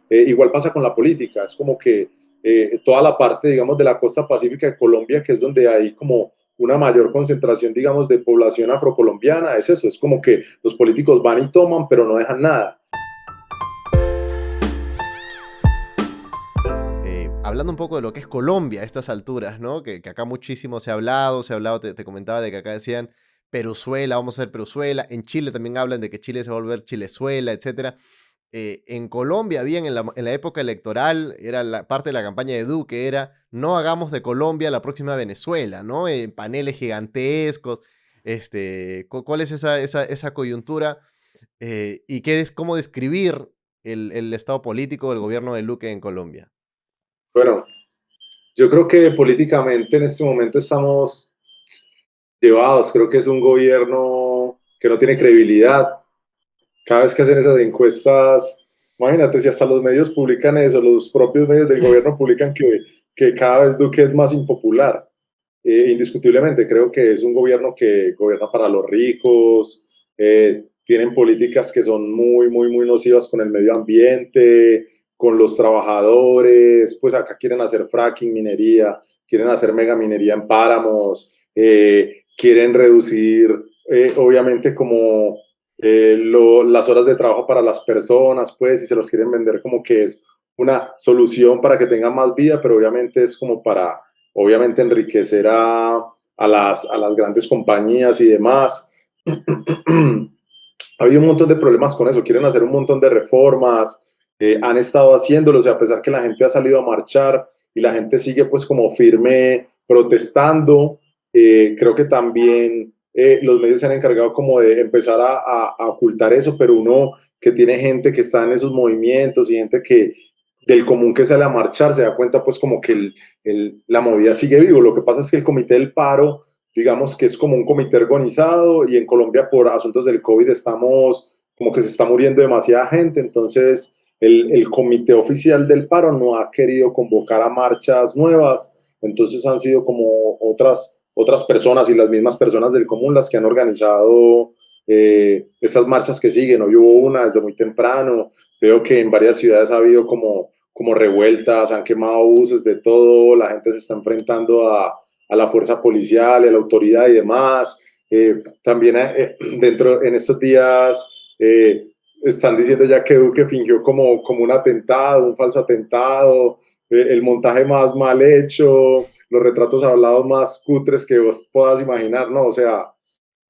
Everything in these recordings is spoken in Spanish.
igual pasa con la política, es como que toda la parte, digamos, de la costa pacífica de Colombia, que es donde hay como una mayor concentración, digamos, de población afrocolombiana, es eso, es como que los políticos van y toman, pero no dejan nada. Hablando un poco de lo que es Colombia a estas alturas, ¿no? Que acá muchísimo se ha hablado, te comentaba de que acá decían Peruzuela, vamos a ver Peruzuela. En Chile también hablan de que Chile se va a volver Chilezuela, etcétera. En Colombia, bien, en la época electoral, era parte de la campaña de Duque, era no hagamos de Colombia la próxima Venezuela, ¿no? Paneles gigantescos. ¿Cuál es esa coyuntura? ¿Y cómo describir el estado político del gobierno de Duque en Colombia? Bueno, yo creo que políticamente en este momento estamos llevados, creo que es un gobierno que no tiene credibilidad. Cada vez que hacen esas encuestas, imagínate si hasta los medios publican eso, los propios medios del gobierno publican que cada vez Duque es más impopular. Indiscutiblemente, creo que es un gobierno que gobierna para los ricos, tienen políticas que son muy nocivas con el medio ambiente, con los trabajadores, pues acá quieren hacer fracking, minería, quieren hacer mega minería en páramos, quieren reducir, obviamente, como las horas de trabajo para las personas, pues, y se las quieren vender como que es una solución para que tengan más vida, pero obviamente es como para, obviamente, enriquecer a las grandes compañías y demás. Ha habido un montón de problemas con eso, quieren hacer un montón de reformas, han estado haciéndolo, o sea, a pesar que la gente ha salido a marchar y la gente sigue pues como firme protestando, creo que también los medios se han encargado como de empezar a ocultar eso, pero uno que tiene gente que está en esos movimientos y gente que del común que sale a marchar se da cuenta pues como que la movida sigue vivo. Lo que pasa es que el comité del paro, digamos que es como un comité organizado y en Colombia por asuntos del COVID estamos como que se está muriendo demasiada gente, entonces el comité oficial del paro no ha querido convocar a marchas nuevas, entonces han sido como otras personas y las mismas personas del común las que han organizado esas marchas que siguen. Hoy hubo una desde muy temprano, veo que en varias ciudades ha habido como revueltas, han quemado buses de todo, la gente se está enfrentando a la fuerza policial, a la autoridad y demás. También dentro, en estos días, están diciendo ya que Duque fingió como un atentado, un falso atentado, el montaje más mal hecho, los retratos hablados más cutres que vos puedas imaginar, ¿no? O sea,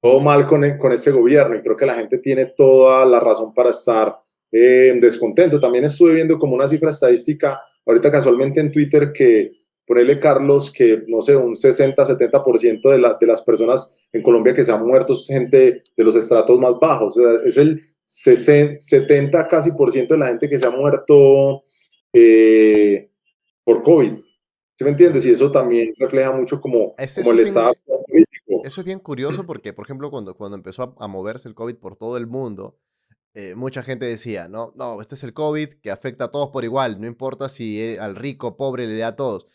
todo mal con este gobierno y creo que la gente tiene toda la razón para estar en descontento. También estuve viendo como una cifra estadística ahorita casualmente en Twitter que ponele Carlos que no sé, un 60-70% de las personas en Colombia que se han muerto es gente de los estratos más bajos. O sea, es el 70 casi por ciento de la gente que se ha muerto por COVID. ¿Sí me entiendes? Y eso también refleja mucho como Eso el es bien, estado político. eso es bien curioso porque, por ejemplo, cuando empezó a moverse el COVID por todo el mundo, mucha gente decía, no, no, este es el COVID que afecta a todos por igual, no importa si al rico, pobre, le da a todos.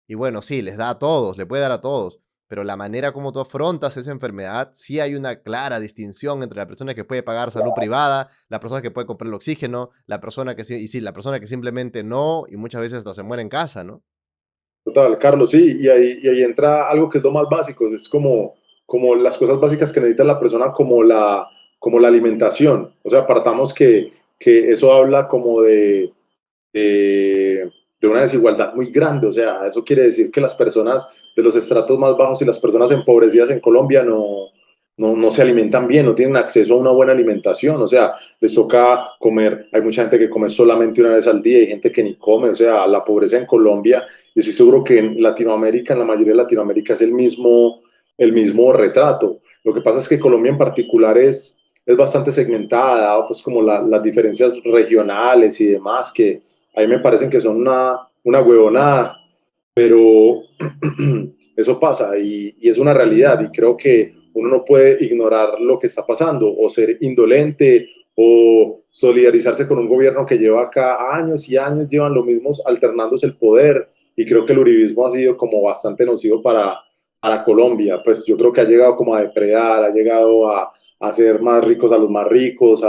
Y bueno, sí, les da a todos, le puede dar a todos, pero la manera como tú afrontas esa enfermedad, sí hay una clara distinción entre la persona que puede pagar salud privada, la persona que puede comprar el oxígeno, la persona que sí, y sí, la persona que simplemente no, y muchas veces hasta se muere en casa, ¿no? Total, Carlos, sí, y ahí entra algo que es lo más básico, es como las cosas básicas que necesita la persona, como la alimentación. O sea, partamos que eso habla como de una desigualdad muy grande. O sea, eso quiere decir que las personas de los estratos más bajos y las personas empobrecidas en Colombia no se alimentan bien, no tienen acceso a una buena alimentación. O sea, les toca comer. Hay mucha gente que come solamente una vez al día, hay gente que ni come. O sea, la pobreza en Colombia, y estoy seguro que en Latinoamérica, en la mayoría de Latinoamérica, es el mismo retrato. Lo que pasa es que Colombia en particular es bastante segmentada, pues como las diferencias regionales y demás, que a mí me parecen que son una huevonada, pero eso pasa y es una realidad y creo que uno no puede ignorar lo que está pasando o ser indolente o solidarizarse con un gobierno que lleva acá años y años, llevan lo mismo alternándose el poder y creo que el uribismo ha sido como bastante nocivo para Colombia, pues yo creo que ha llegado como a depredar, ha llegado a hacer más ricos a los más ricos,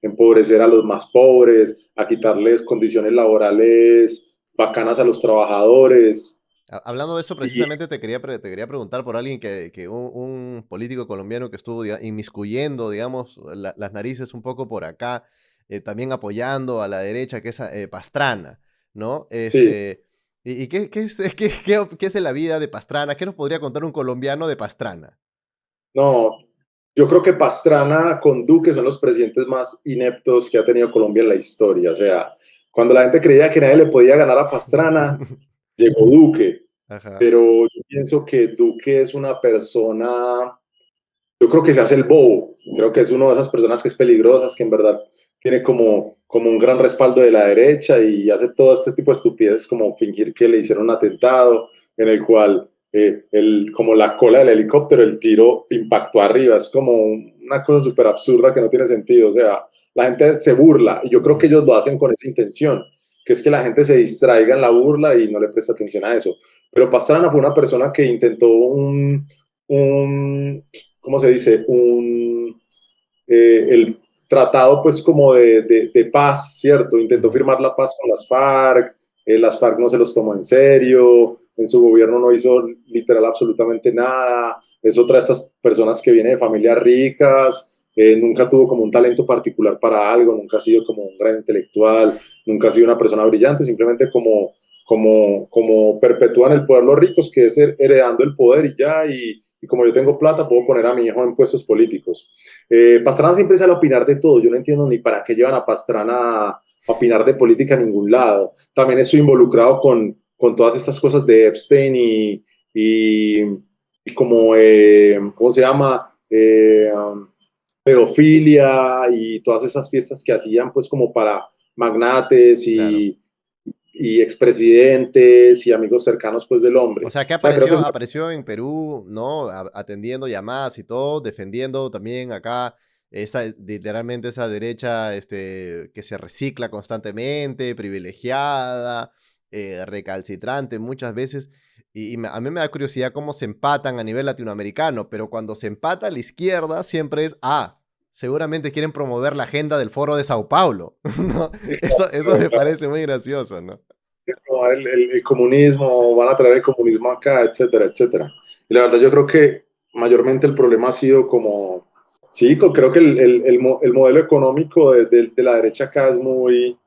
empobrecer a los más pobres, a quitarles condiciones laborales bacanas a los trabajadores. Hablando de eso, Y precisamente te quería preguntar por alguien que un político colombiano que estuvo inmiscuyendo, digamos, las narices un poco por acá, también apoyando a la derecha, que es Pastrana, ¿no? sí, ¿Y qué es, qué es de la vida de Pastrana? ¿Qué nos podría contar un colombiano de Pastrana? no, yo creo que Pastrana con Duque son los presidentes más ineptos que ha tenido Colombia en la historia. O sea, cuando la gente creía que nadie le podía ganar a Pastrana, llegó Duque. Ajá, Pero yo pienso que Duque es una persona, yo creo que se hace el bobo, creo que es una de esas personas que es peligrosas, que en verdad tiene como un gran respaldo de la derecha y hace todo este tipo de estupideces como fingir que le hicieron un atentado en el cual como la cola del helicóptero, el tiro impactó arriba, es como una cosa súper absurda que no tiene sentido, o sea, la gente se burla y yo creo que ujú, ellos lo hacen con esa intención, que es que la gente se distraiga en la burla y no le presta atención a eso. Pero Pastrana fue una persona que intentó un ¿cómo se dice? El tratado pues como de paz, ¿cierto? Intentó ujú. firmar la paz con las FARC no se los tomó en serio, en su gobierno no hizo literal absolutamente nada, es otra de estas personas que viene de familias ricas, nunca tuvo como un talento particular para algo, nunca ha sido como un gran intelectual, nunca ha sido una persona brillante, simplemente como perpetúan el poder los ricos, que es heredando el poder y ya, y como yo tengo plata, puedo poner a mi hijo en puestos políticos. Pastrana siempre sale a opinar de todo, yo no entiendo ni para qué llevan a Pastrana a opinar de política en ningún lado. También estoy involucrado con todas estas cosas de Epstein y, y como, ¿cómo se llama? Pedofilia y todas esas fiestas que hacían pues como para magnates Claro. y expresidentes y amigos cercanos pues del O hombre. sea, que O sea, creo que es una... apareció en Perú, ¿no? Atendiendo llamadas y todo, defendiendo también acá literalmente esa derecha que se recicla constantemente, privilegiada, recalcitrante muchas veces. A mí me da curiosidad cómo se empatan a nivel latinoamericano, pero cuando se empata a la izquierda siempre es, seguramente quieren promover la agenda del Foro de Sao Paulo, ¿no? Eso me parece muy gracioso, ¿no? ¿no? El comunismo, van a traer el comunismo acá, etcétera, etcétera. Y la verdad yo creo que mayormente el problema ha sido como, sí, creo que el modelo económico de la derecha acá es muy,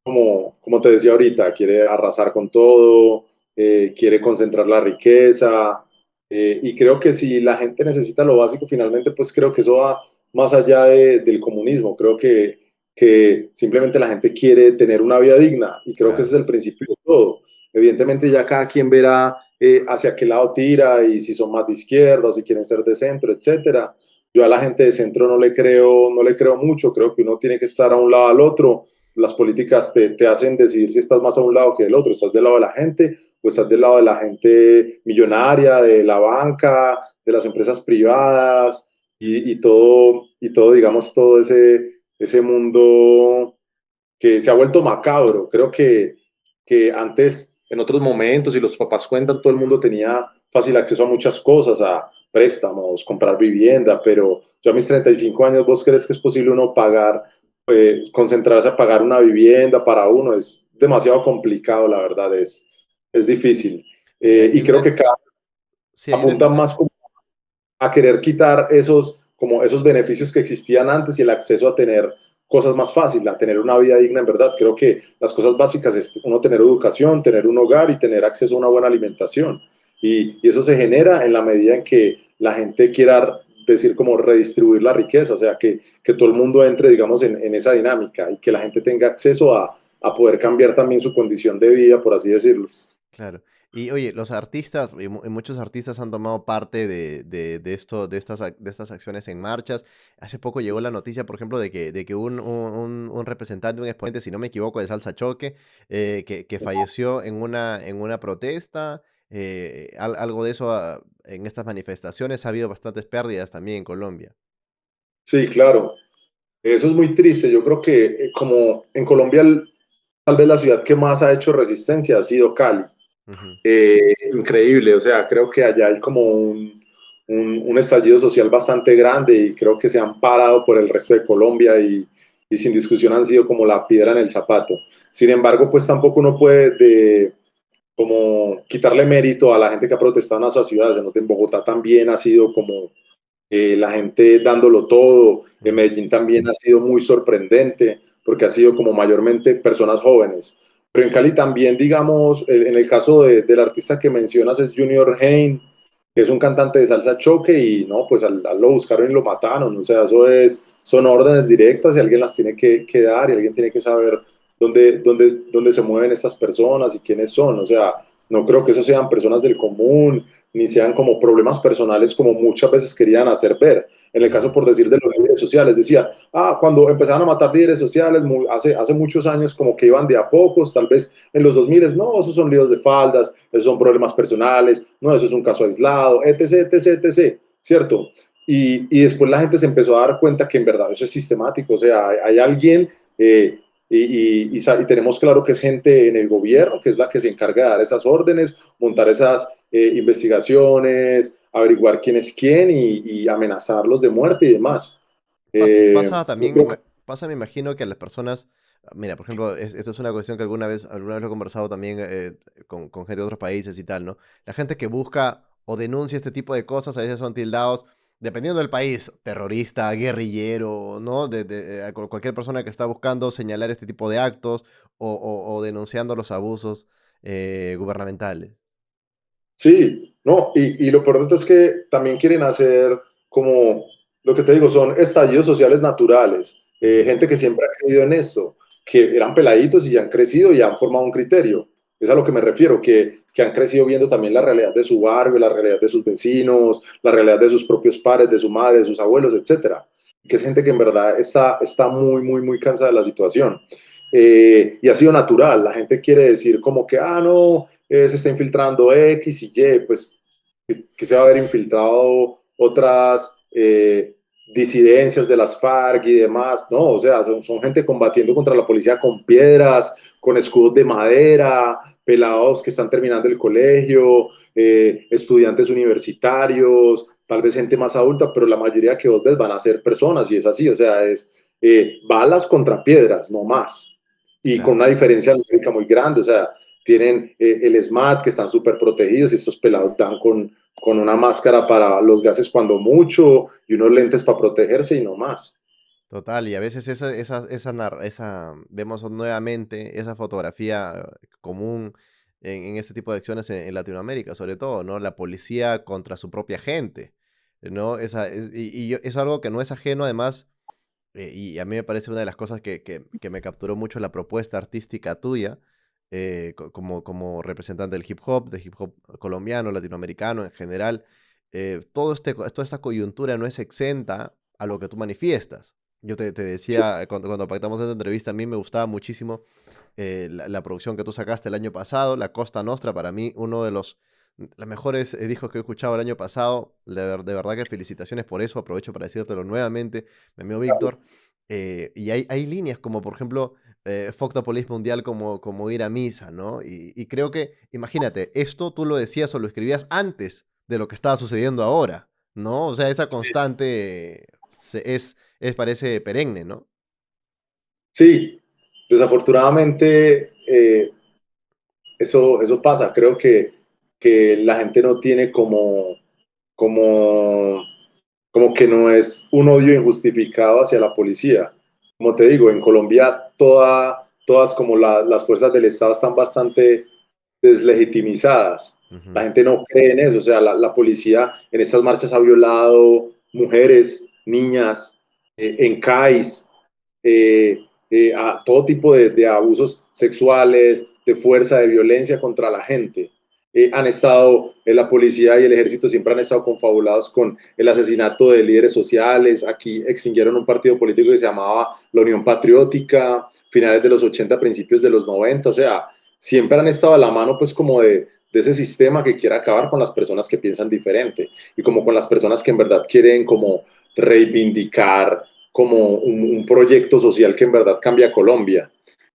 como te decía ahorita, quiere arrasar con todo, quiere concentrar la riqueza, y creo que si la gente necesita lo básico, finalmente pues creo que eso va más allá del comunismo, creo que simplemente la gente quiere tener una vida digna y creo que ese Claro. es el principio de todo. Evidentemente ya cada quien verá hacia qué lado tira y si son más de izquierda o si quieren ser de centro, etcétera. Yo a la gente de centro no le creo mucho, creo que uno tiene que estar a un lado al otro. Las políticas te hacen decidir si estás más a un lado que del otro, estás del lado de la gente o estás del lado de la gente millonaria, de la banca, de las empresas privadas y todo, digamos, todo ese mundo que se ha vuelto macabro. Creo que antes, en otros momentos, y los papás cuentan, todo el mundo tenía fácil acceso a muchas cosas, a préstamos, comprar vivienda, pero yo a mis 35 años, ¿vos crees que es posible uno pagar, concentrarse a pagar una vivienda para uno? Es demasiado complicado, la verdad, es difícil. Y creo que cada Sí, hay una apunta más como a querer quitar como esos beneficios que existían antes y el acceso a tener cosas más fáciles, a tener una vida digna en verdad. Creo que las cosas básicas es uno tener educación, tener un hogar y tener acceso a una buena alimentación. Y eso se genera en la medida en que la gente quiera decir como redistribuir la riqueza, o sea, que todo el mundo entre, digamos, en esa dinámica y que la gente tenga acceso a poder cambiar también su condición de vida, por así decirlo. Claro. Y oye, los artistas, y muchos artistas han tomado parte de esto, de estas acciones en marchas. Hace poco llegó la noticia, por ejemplo, de que un representante, un exponente, si no me equivoco, de Salsa Choque, que falleció en una protesta. Algo de eso en estas manifestaciones. Ha habido bastantes pérdidas también en Colombia. Sí, claro. Eso es muy triste. Yo creo que como en Colombia tal vez la ciudad que más ha hecho resistencia ha sido Cali. Ujú. Increíble, o sea, creo que allá hay como un estallido social bastante grande y creo que se han parado por el resto de Colombia y sin discusión han sido como la piedra en el zapato. Sin embargo, pues tampoco uno puede como quitarle mérito a la gente que ha protestado en esas ciudades. En Bogotá también ha sido como la gente dándolo todo. En Ujú. Medellín también ha sido muy sorprendente porque ha sido como mayormente personas jóvenes. Pero en Cali también, digamos, en el caso del artista que mencionas es Junior Hein, que es un cantante de salsa choque y no, pues al lo buscaron y lo mataron. O sea, son órdenes directas y alguien las tiene que dar y alguien tiene que saber dónde se mueven estas personas y quiénes son. O sea, no creo que eso sean personas del común, ni sean como problemas personales como muchas veces querían hacer ver. En el caso, Ujú. por decir, de los líderes sociales, decía, cuando empezaron a matar líderes sociales hace muchos años como que iban de a pocos, tal vez en los 2000, no, esos son líos de faldas, esos son problemas personales, no, eso es un caso aislado, etc., etc., etc., ¿cierto? Y después la gente se empezó a dar cuenta que en verdad eso es sistemático, o sea, hay alguien y tenemos claro que es gente en el gobierno, que es la que se encarga de dar esas órdenes, montar esas investigaciones, averiguar quién es quién y amenazarlos de muerte y demás. Pasa Yo también, creo que pasa, me imagino que a las personas, mira, por ejemplo, esto es una cuestión que alguna vez lo he conversado también con gente de otros países y tal, ¿no? La gente que busca o denuncia este tipo de cosas a veces son tildados, dependiendo del país, terrorista, guerrillero, ¿no? Cualquier persona que está buscando señalar este tipo de actos o denunciando los abusos gubernamentales. sí, no, y lo peor de todo es que también quieren hacer como, lo que te digo, son estallidos sociales naturales, Ujú. gente que siempre ha creído en esto, que eran peladitos y ya han crecido y han formado un criterio. Es a lo que me refiero, que han crecido viendo también la realidad de su barrio, la realidad de sus vecinos, la realidad de sus propios padres, de su madre, de sus abuelos, etcétera. Que es gente que en verdad está muy, muy, muy cansada de la situación. Y ha sido natural, la gente quiere decir como que, no, se está infiltrando X y Y, pues que se va a haber infiltrado otras disidencias de las FARC y demás, ¿no? O sea, son gente combatiendo contra la policía con piedras, con escudos de madera, pelados que están terminando el colegio, estudiantes universitarios, tal vez gente más adulta, pero la mayoría que vos ves van a ser personas y es así, o sea, es balas contra piedras, no más. Y con Claro. una diferencia numérica muy grande, o sea, tienen el SMAT, que están súper protegidos, y estos pelados están con una máscara para los gases cuando mucho, y unos lentes para protegerse y no más. Total, y a veces vemos nuevamente esa fotografía común en este tipo de acciones en Latinoamérica, sobre todo, ¿no? La policía contra su propia gente, ¿no? Es algo que no es ajeno, además, y a mí me parece una de las cosas que me capturó mucho la propuesta artística tuya, como representante del hip hop colombiano, latinoamericano en general. Toda esta coyuntura no es exenta a lo que tú manifiestas. Yo te Sí, decía cuando pactamos esta entrevista, a mí me gustaba muchísimo la producción que tú sacaste el año pasado, La Costa Nostra, para mí uno de los mejores discos que he escuchado el año pasado. De verdad que felicitaciones por eso, aprovecho para decírtelo nuevamente, mi amigo Víctor. Y hay líneas como, por ejemplo, Fuck the Police Mundial como ir a misa, ¿no? Y creo que, imagínate, esto tú lo decías o lo escribías antes de lo que estaba sucediendo ahora, ¿no? O sea, esa constante parece perenne, ¿no? sí, desafortunadamente eso pasa. Creo que la gente no tiene como, como que no es un odio injustificado hacia la policía. Como te digo, en Colombia todas como las fuerzas del Estado están bastante deslegitimizadas. La Ujú. gente no cree en eso. O sea, la policía en estas marchas ha violado mujeres, niñas, en CAIS, a todo tipo de abusos sexuales, de fuerza, de violencia contra la gente. Han estado, la policía y el ejército siempre han estado confabulados con el asesinato de líderes sociales. Aquí extinguieron un partido político que se llamaba la Unión Patriótica, finales de los 80, principios de los 90. O sea, siempre han estado a la mano pues como de ese sistema que quiere acabar con las personas que piensan diferente y como con las personas que en verdad quieren como reivindicar como un proyecto social que en verdad cambia a Colombia.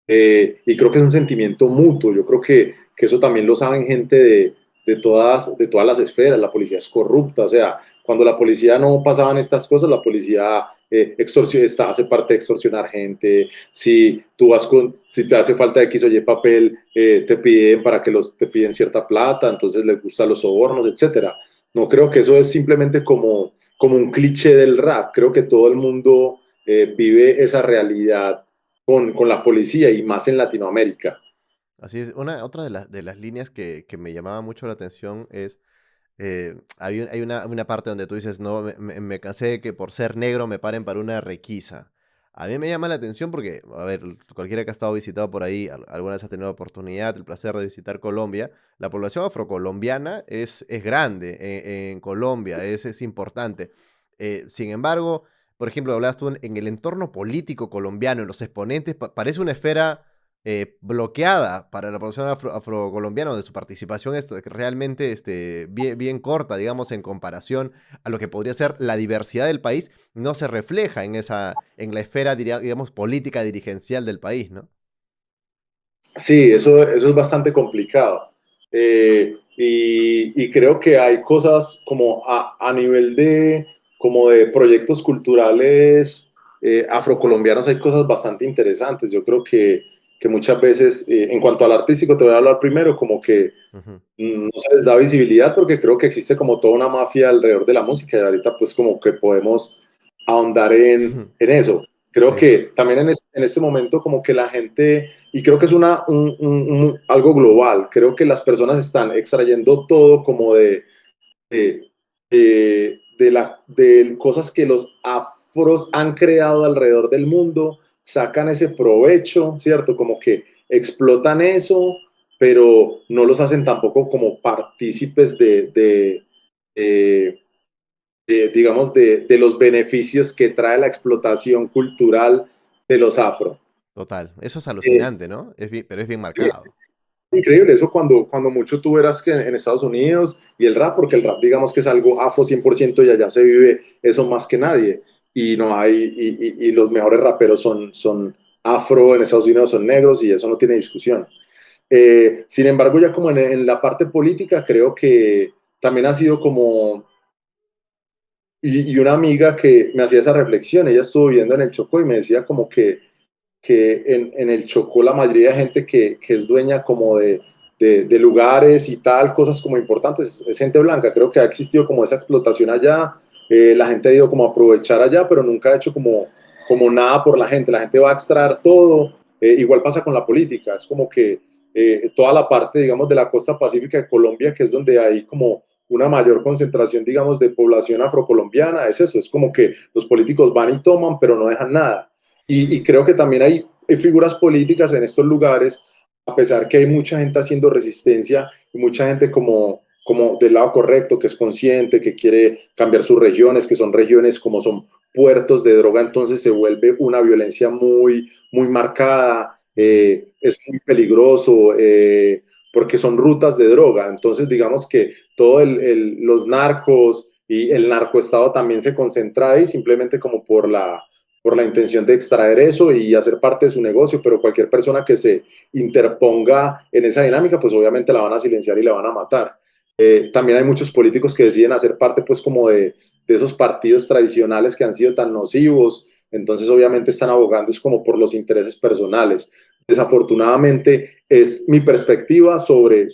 Y creo que es un sentimiento mutuo. Yo creo que eso también lo saben gente de todas las esferas. La policía es corrupta. O sea, cuando la policía no pasaban estas cosas, la policía hace parte de extorsionar gente. Si si te hace falta X o Y papel, te piden para que te piden cierta plata, entonces les gustan los sobornos, etcétera. No creo que eso es simplemente como un cliché del rap. Creo que todo el mundo vive esa realidad con la policía y más en Latinoamérica. Así es. Otra de las líneas que me llamaba mucho la atención es, hay una parte donde tú dices, no, me cansé de que por ser negro me paren para una requisa. A mí me llama la atención porque, a ver, cualquiera que ha estado visitado por ahí, alguna vez ha tenido la oportunidad, el placer de visitar Colombia, la población afrocolombiana es grande en Colombia, es importante. Sin embargo, por ejemplo, hablabas tú en el entorno político colombiano, en los exponentes, parece una esfera bloqueada para la población afrocolombiana, donde su participación es realmente bien corta, digamos, en comparación a lo que podría ser la diversidad del país, no se refleja en la esfera, digamos, política dirigencial del país, ¿no? Sí, eso es bastante complicado. Y creo que hay cosas como a nivel como de proyectos culturales afrocolombianos, hay cosas bastante interesantes. Yo creo que muchas veces, en cuanto al artístico, te voy a hablar primero, como que Ujú. no se les da visibilidad porque creo que existe como toda una mafia alrededor de la música y ahorita pues como que podemos ahondar en eso. Creo Sí, que también en este momento como que la gente, y creo que es algo global, creo que las personas están extrayendo todo como de, de cosas que los afros han creado alrededor del mundo, sacan ese provecho, ¿cierto? Como que explotan eso, pero no los hacen tampoco como partícipes de, digamos, de los beneficios que trae la explotación cultural de los afro. total. Eso es Eh, alucinante, ¿no? Pero es bien sí, marcado. increíble eso cuando mucho tú verás que en Estados Unidos y el rap, porque el rap digamos que es algo afro 100% y allá se vive eso más que nadie. Y no hay, y los mejores raperos son afro en Estados Unidos, son negros y eso no tiene discusión. Sin embargo, ya como en la parte política, creo que también ha sido como, y una amiga que me hacía esa reflexión, ella estuvo viviendo en el Chocó y me decía como que en el Chocó la mayoría de gente que es dueña como de lugares y tal, cosas como importantes, es gente blanca. Creo que ha existido como esa explotación allá, la gente ha ido como a aprovechar allá, pero nunca ha hecho como nada por la gente va a extraer todo. Igual pasa con la política, es como que toda la parte, digamos, de la costa pacífica de Colombia, que es donde hay como una mayor concentración, digamos, de población afrocolombiana, es eso, es como que los políticos van y toman, pero no dejan nada. Y creo que también hay figuras políticas en estos lugares, a pesar que hay mucha gente haciendo resistencia y mucha gente como del lado correcto, que es consciente, que quiere cambiar sus regiones, que son regiones como son puertos de droga, entonces se vuelve una violencia muy marcada, Ujú. es muy peligroso, porque son rutas de droga. Entonces, digamos que todos los narcos y el narcoestado también se concentra ahí simplemente como por la intención de extraer eso y hacer parte de su negocio, pero cualquier persona que se interponga en esa dinámica, pues obviamente la van a silenciar y la van a matar. También hay muchos políticos que deciden hacer parte pues como de esos partidos tradicionales que han sido tan nocivos, entonces obviamente están abogando es como por los intereses personales. Desafortunadamente es mi perspectiva sobre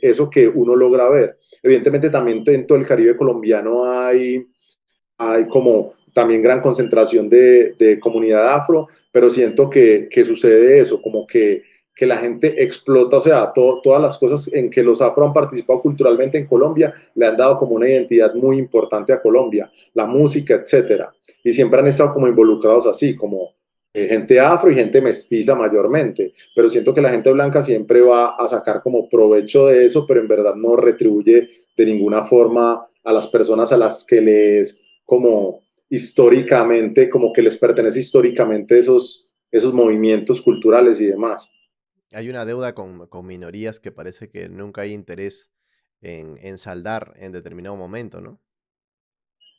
eso que uno logra ver. Evidentemente también en todo el Caribe colombiano hay como también gran concentración de comunidad afro, pero siento que sucede eso, como que la gente explota, o sea, todas las cosas en que los afro han participado culturalmente en Colombia le han dado como una identidad muy importante a Colombia, la música, etcétera. Y siempre han estado como involucrados así, como gente afro y gente mestiza mayormente, pero siento que la gente blanca siempre va a sacar como provecho de eso, pero en verdad no retribuye de ninguna forma a las personas a las que les como históricamente, como que les pertenece históricamente esos movimientos culturales y demás. Hay una deuda con minorías que parece que nunca hay interés en saldar en determinado momento, ¿no?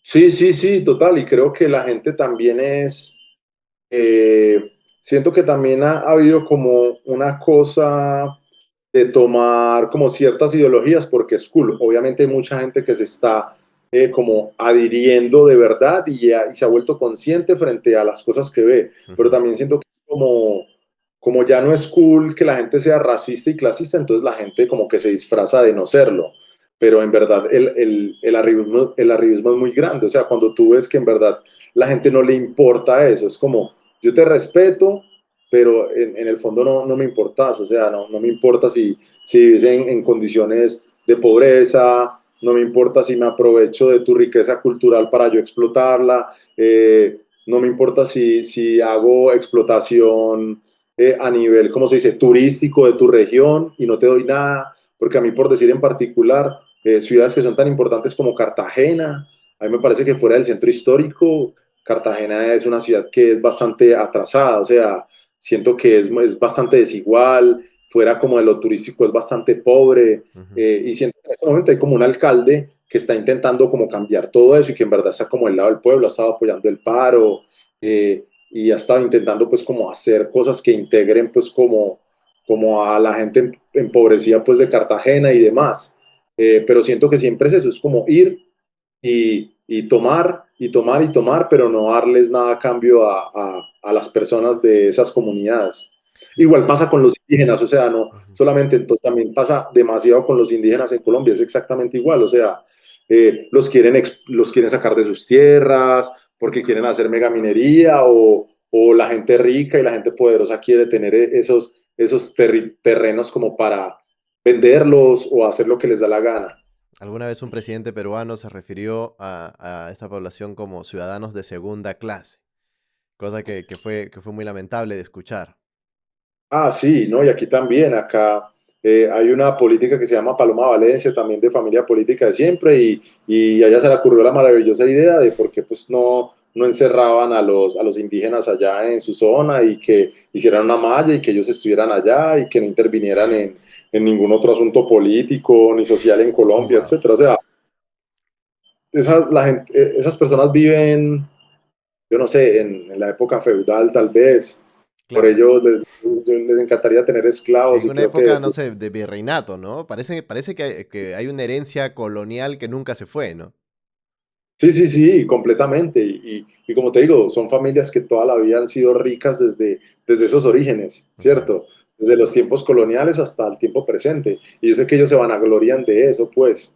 Sí, sí, sí, total. Y creo que la gente también siento que también ha habido como una cosa de tomar como ciertas ideologías porque es cool. Obviamente hay mucha gente que se está como adhiriendo de verdad y se ha vuelto consciente frente a las cosas que ve. Pero Ujú. también siento que como ya no es cool que la gente sea racista y clasista, entonces la gente como que se disfraza de no serlo. Pero en verdad el arribismo es muy grande. O sea, cuando tú ves que en verdad la gente no le importa eso, es como, yo te respeto, pero en el fondo no me importas. O sea, no me importa si vives en condiciones de pobreza, no me importa si me aprovecho de tu riqueza cultural para yo explotarla, no me importa si hago explotación a nivel, ¿cómo se dice?, turístico de tu región y no te doy nada, porque a mí, por decir en particular, ciudades que son tan importantes como Cartagena, a mí me parece que fuera del centro histórico, Cartagena es una ciudad que es bastante atrasada, o sea, siento que es bastante desigual, fuera como de lo turístico es bastante pobre, Ujú. y siento que en este momento hay como un alcalde que está intentando como cambiar todo eso y que en verdad está como del lado del pueblo, ha estado apoyando el paro, y ha estado intentando pues como hacer cosas que integren pues como a la gente empobrecida pues de Cartagena y demás. Pero siento que siempre es eso, es como ir y tomar y tomar y tomar, pero no darles nada a cambio a las personas de esas comunidades. Igual pasa con los indígenas, o sea, no Ujú. solamente, también pasa demasiado con los indígenas en Colombia, es exactamente igual, o sea, los quieren sacar de sus tierras porque quieren hacer megaminería o la gente rica y la gente poderosa quiere tener esos terrenos como para venderlos o hacer lo que les da la gana. Alguna vez un presidente peruano se refirió a esta población como ciudadanos de segunda clase, cosa que fue muy lamentable de escuchar. Ah, sí, ¿no? Y aquí también, acá hay una política que se llama Paloma Valencia, también de familia política de siempre, y a ella se le ocurrió la maravillosa idea de por qué pues no encerraban a los indígenas allá en su zona y que hicieran una malla y que ellos estuvieran allá y que no intervinieran en ningún otro asunto político ni social en Colombia, Wow, etcétera. O sea, esas personas viven, yo no sé, en la época feudal tal vez, por claro. ello les encantaría tener esclavos En y una creo que época, no sé, de virreinato, ¿no? Parece que hay una herencia colonial que nunca se fue, ¿no? sí, sí, sí, completamente. Y como te digo, son familias que toda la vida han sido ricas desde esos orígenes, Ujú. ¿cierto? Desde los tiempos coloniales hasta el tiempo presente. Y yo sé que ellos se vanaglorian de eso, pues.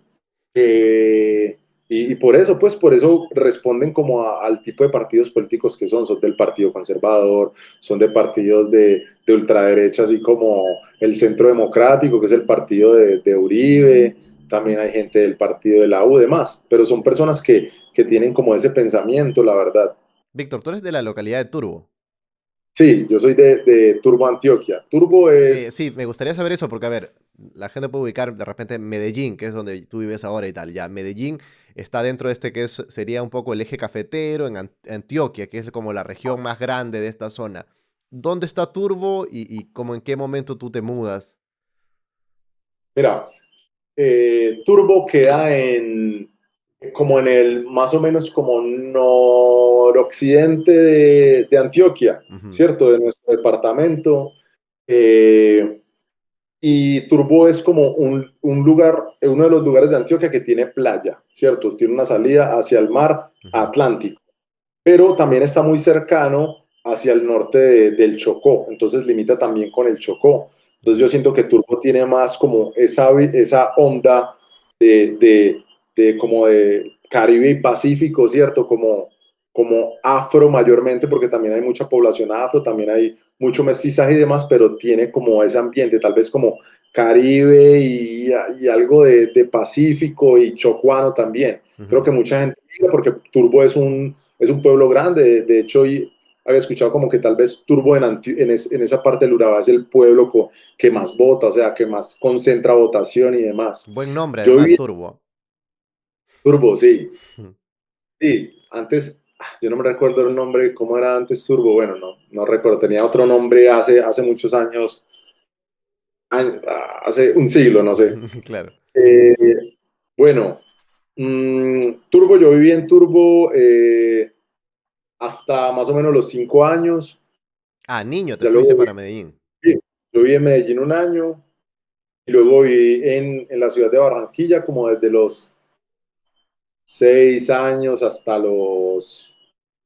Eh, y por eso, pues, por eso responden como al tipo de partidos políticos que son del Partido Conservador, son de partidos de ultraderecha, así como el Centro Democrático, que es el partido de Uribe, también hay gente del partido de la U, demás, pero son personas que tienen como ese pensamiento, la verdad. Víctor, tú eres de la localidad de Turbo. Sí, yo soy de Turbo, Antioquia. Turbo es, Sí, me gustaría saber eso porque, a ver, la gente puede ubicar de repente Medellín, que es donde tú vives ahora y tal. Ya, Medellín está dentro de este sería un poco el eje cafetero en Antioquia, que es como la región más grande de esta zona. ¿Dónde está Turbo y como en qué momento tú te mudas? mira, Turbo queda como en el, más o menos como noroccidente de Antioquia, Ujú. ¿cierto? De nuestro departamento. Eh, y Turbo es como un lugar, uno de los lugares de Antioquia que tiene playa, ¿cierto? Tiene una salida hacia el mar Ujú. Atlántico, pero también está muy cercano hacia el norte del Chocó, entonces limita también con el Chocó. Entonces yo Ujú. siento que Turbo tiene más como esa onda de, de, como de Caribe y Pacífico, ¿cierto? Como afro mayormente, porque también hay mucha población afro, también hay mucho mestizaje y demás, pero tiene como ese ambiente, tal vez como Caribe y algo de Pacífico y chocuano también. Creo Ujú. que mucha gente migra porque Turbo es un pueblo grande. De hecho, y había escuchado como que tal vez Turbo en esa parte del Urabá es el pueblo que más vota, o sea, que más concentra votación y demás. Buen nombre Yo además, viví en Turbo. Turbo, sí. Ujú. Sí, antes, yo no me recuerdo el nombre, cómo era antes Turbo, bueno, no recuerdo, tenía otro nombre hace muchos años, hace un siglo, no sé. Claro. Eh, bueno, Turbo, yo viví en Turbo hasta más o menos los 5 años. Ah, niño, te Ya fuiste luego para Medellín. yo viví en Medellín un año y luego viví en la ciudad de Barranquilla como desde los 6 años hasta los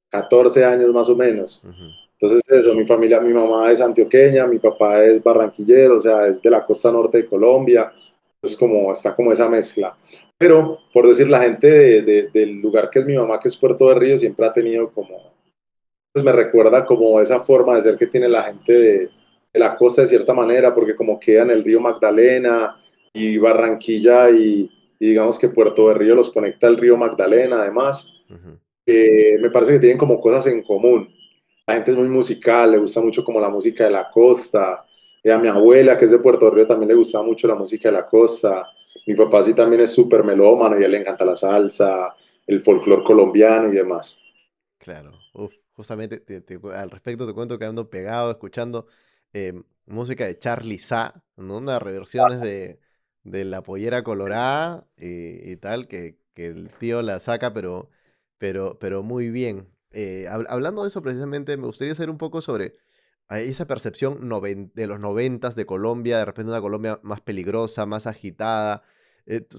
14 años más o menos. Ujú. Entonces eso, mi familia, mi mamá es antioqueña, mi papá es barranquillero, o sea, es de la costa norte de Colombia, es como, está como esa mezcla. Pero, por decir, la gente del lugar que es mi mamá, que es Puerto de Río, siempre ha tenido como, pues me recuerda como esa forma de ser que tiene la gente de la costa de cierta manera, porque como queda en el río Magdalena y Barranquilla y digamos que Puerto de Río los conecta al río Magdalena, además, Ujú. me parece que tienen como cosas en común. La gente es muy musical, le gusta mucho como la música de la costa. A mi abuela, que es de Puerto Río, también le gustaba mucho la música de la costa. Mi papá sí también es súper melómano y a él le encanta la salsa, el folclore colombiano y demás. Claro, uf, justamente al respecto te cuento que ando pegado escuchando música de Charly Sa, ¿no? Unas reversiones de La Pollera Colorada y tal, que el tío la saca, pero muy bien. Hablando de eso precisamente, me gustaría saber un poco sobre esa percepción de los noventas de Colombia, de repente una Colombia más peligrosa, más agitada.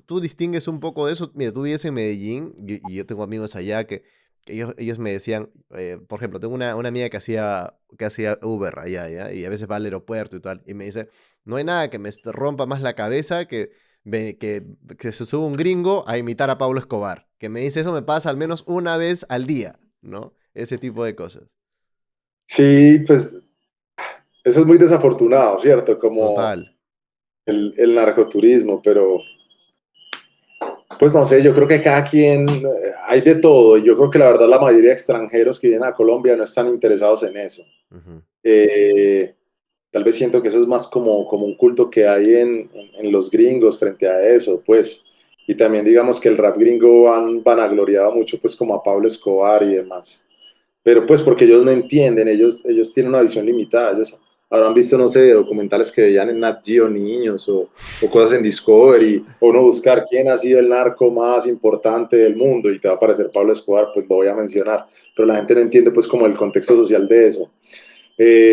¿Tú distingues un poco de eso? Mira, tú vives en Medellín y yo tengo amigos allá que ellos me decían, por ejemplo, tengo una amiga que hacía Uber allá, ¿ya? Y a veces va al aeropuerto y tal, y me dice, no hay nada que me rompa más la cabeza que se suba un gringo a imitar a Pablo Escobar, que me dice eso me pasa al menos una vez al día, ¿no? Ese tipo de cosas. Sí, pues eso es muy desafortunado, ¿cierto? Como Total. el narcoturismo, pero pues no sé, yo creo que cada quien, hay de todo. Y yo creo que la verdad la mayoría de extranjeros que vienen a Colombia no están interesados en eso. Ujú. Eh, Tal vez siento que eso es más como un culto que hay en los gringos frente a eso, pues. Y también digamos que el rap gringo vanagloriado mucho pues como a Pablo Escobar y demás. Pero pues porque ellos no entienden, ellos tienen una visión limitada, ellos habrán visto, no sé, documentales que veían en Nat Geo niños o cosas en Discovery, o uno buscar quién ha sido el narco más importante del mundo y te va a aparecer Pablo Escobar, pues lo voy a mencionar, pero la gente no entiende pues como el contexto social de eso.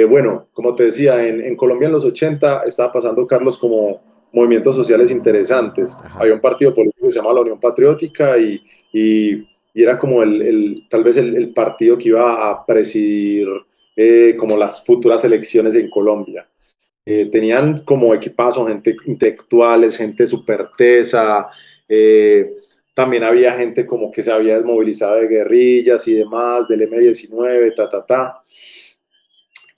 Bueno, como te decía, en Colombia en los 80 estaba pasando, Carlos, como movimientos sociales interesantes. Ajá. Había un partido político que se llama la Unión Patriótica y era como tal vez el partido que iba a presidir como las futuras elecciones en Colombia. Tenían como equipazo gente intelectuales, gente súper tesa, eh, también había gente como que se había desmovilizado de guerrillas y demás, del M-19, ta, ta, ta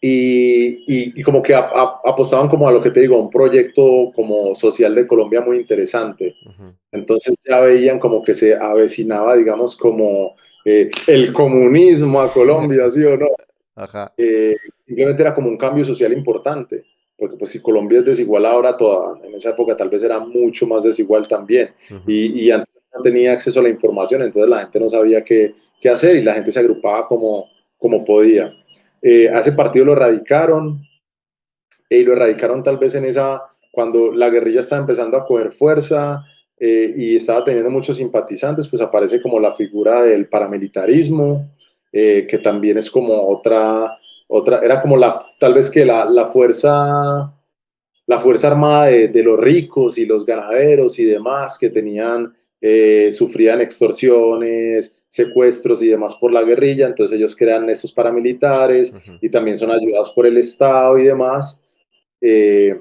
y como que apostaban como a lo que te digo, a un proyecto como social de Colombia muy interesante. Ujú. Entonces ya veían como que se avecinaba, digamos, como el comunismo a Colombia, ¿sí o no? Ajá. Eh, Simplemente era como un cambio social importante, porque pues si Colombia es desigual ahora, en esa época tal vez era mucho más desigual también, Ujú. y antes no tenía acceso a la información, entonces la gente no sabía qué hacer y la gente se agrupaba como podía. A ese partido lo radicaron, y lo erradicaron tal vez cuando la guerrilla estaba empezando a coger fuerza y estaba teniendo muchos simpatizantes, pues aparece como la figura del paramilitarismo, que también es como era como tal vez que la fuerza armada de los ricos y los ganaderos y demás que sufrían extorsiones, secuestros y demás por la guerrilla, entonces ellos crean esos paramilitares Ujú. y también son ayudados por el Estado y demás. eh,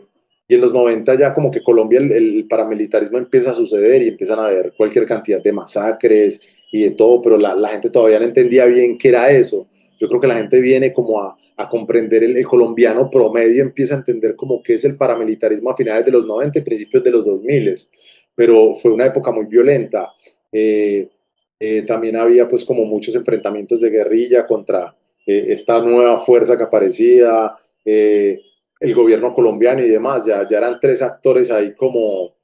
y en los 90 ya como que Colombia el paramilitarismo empieza a suceder y empiezan a haber cualquier cantidad de masacres y de todo, pero la gente todavía no entendía bien qué era eso. Yo creo que la gente viene como a comprender, el colombiano promedio empieza a entender como qué es el paramilitarismo a finales de los 90 y principios de los 2000, pero fue una época muy violenta. Eh, También había pues como muchos enfrentamientos de guerrilla contra esta nueva fuerza que aparecía, eh, el gobierno colombiano y demás, ya eran tres actores ahí como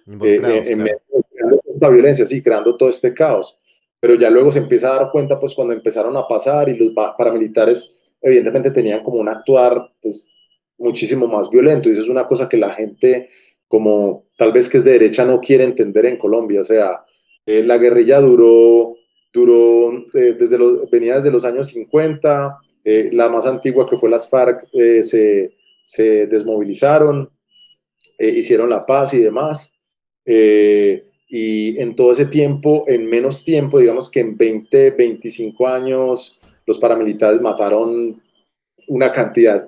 Involucrados, en medio claro. de esta violencia, sí, creando todo este caos. Pero ya luego se empieza a dar cuenta, pues cuando empezaron a pasar y los paramilitares evidentemente tenían como un actuar pues, muchísimo más violento. Y eso es una cosa que la gente, como tal vez que es de derecha, no quiere entender en Colombia. O sea, la guerrilla venía desde los años 50, la más antigua que fue las FARC se desmovilizaron, hicieron la paz y demás. y en todo ese tiempo, en menos tiempo, digamos que en 20, 25 años, los paramilitares mataron una cantidad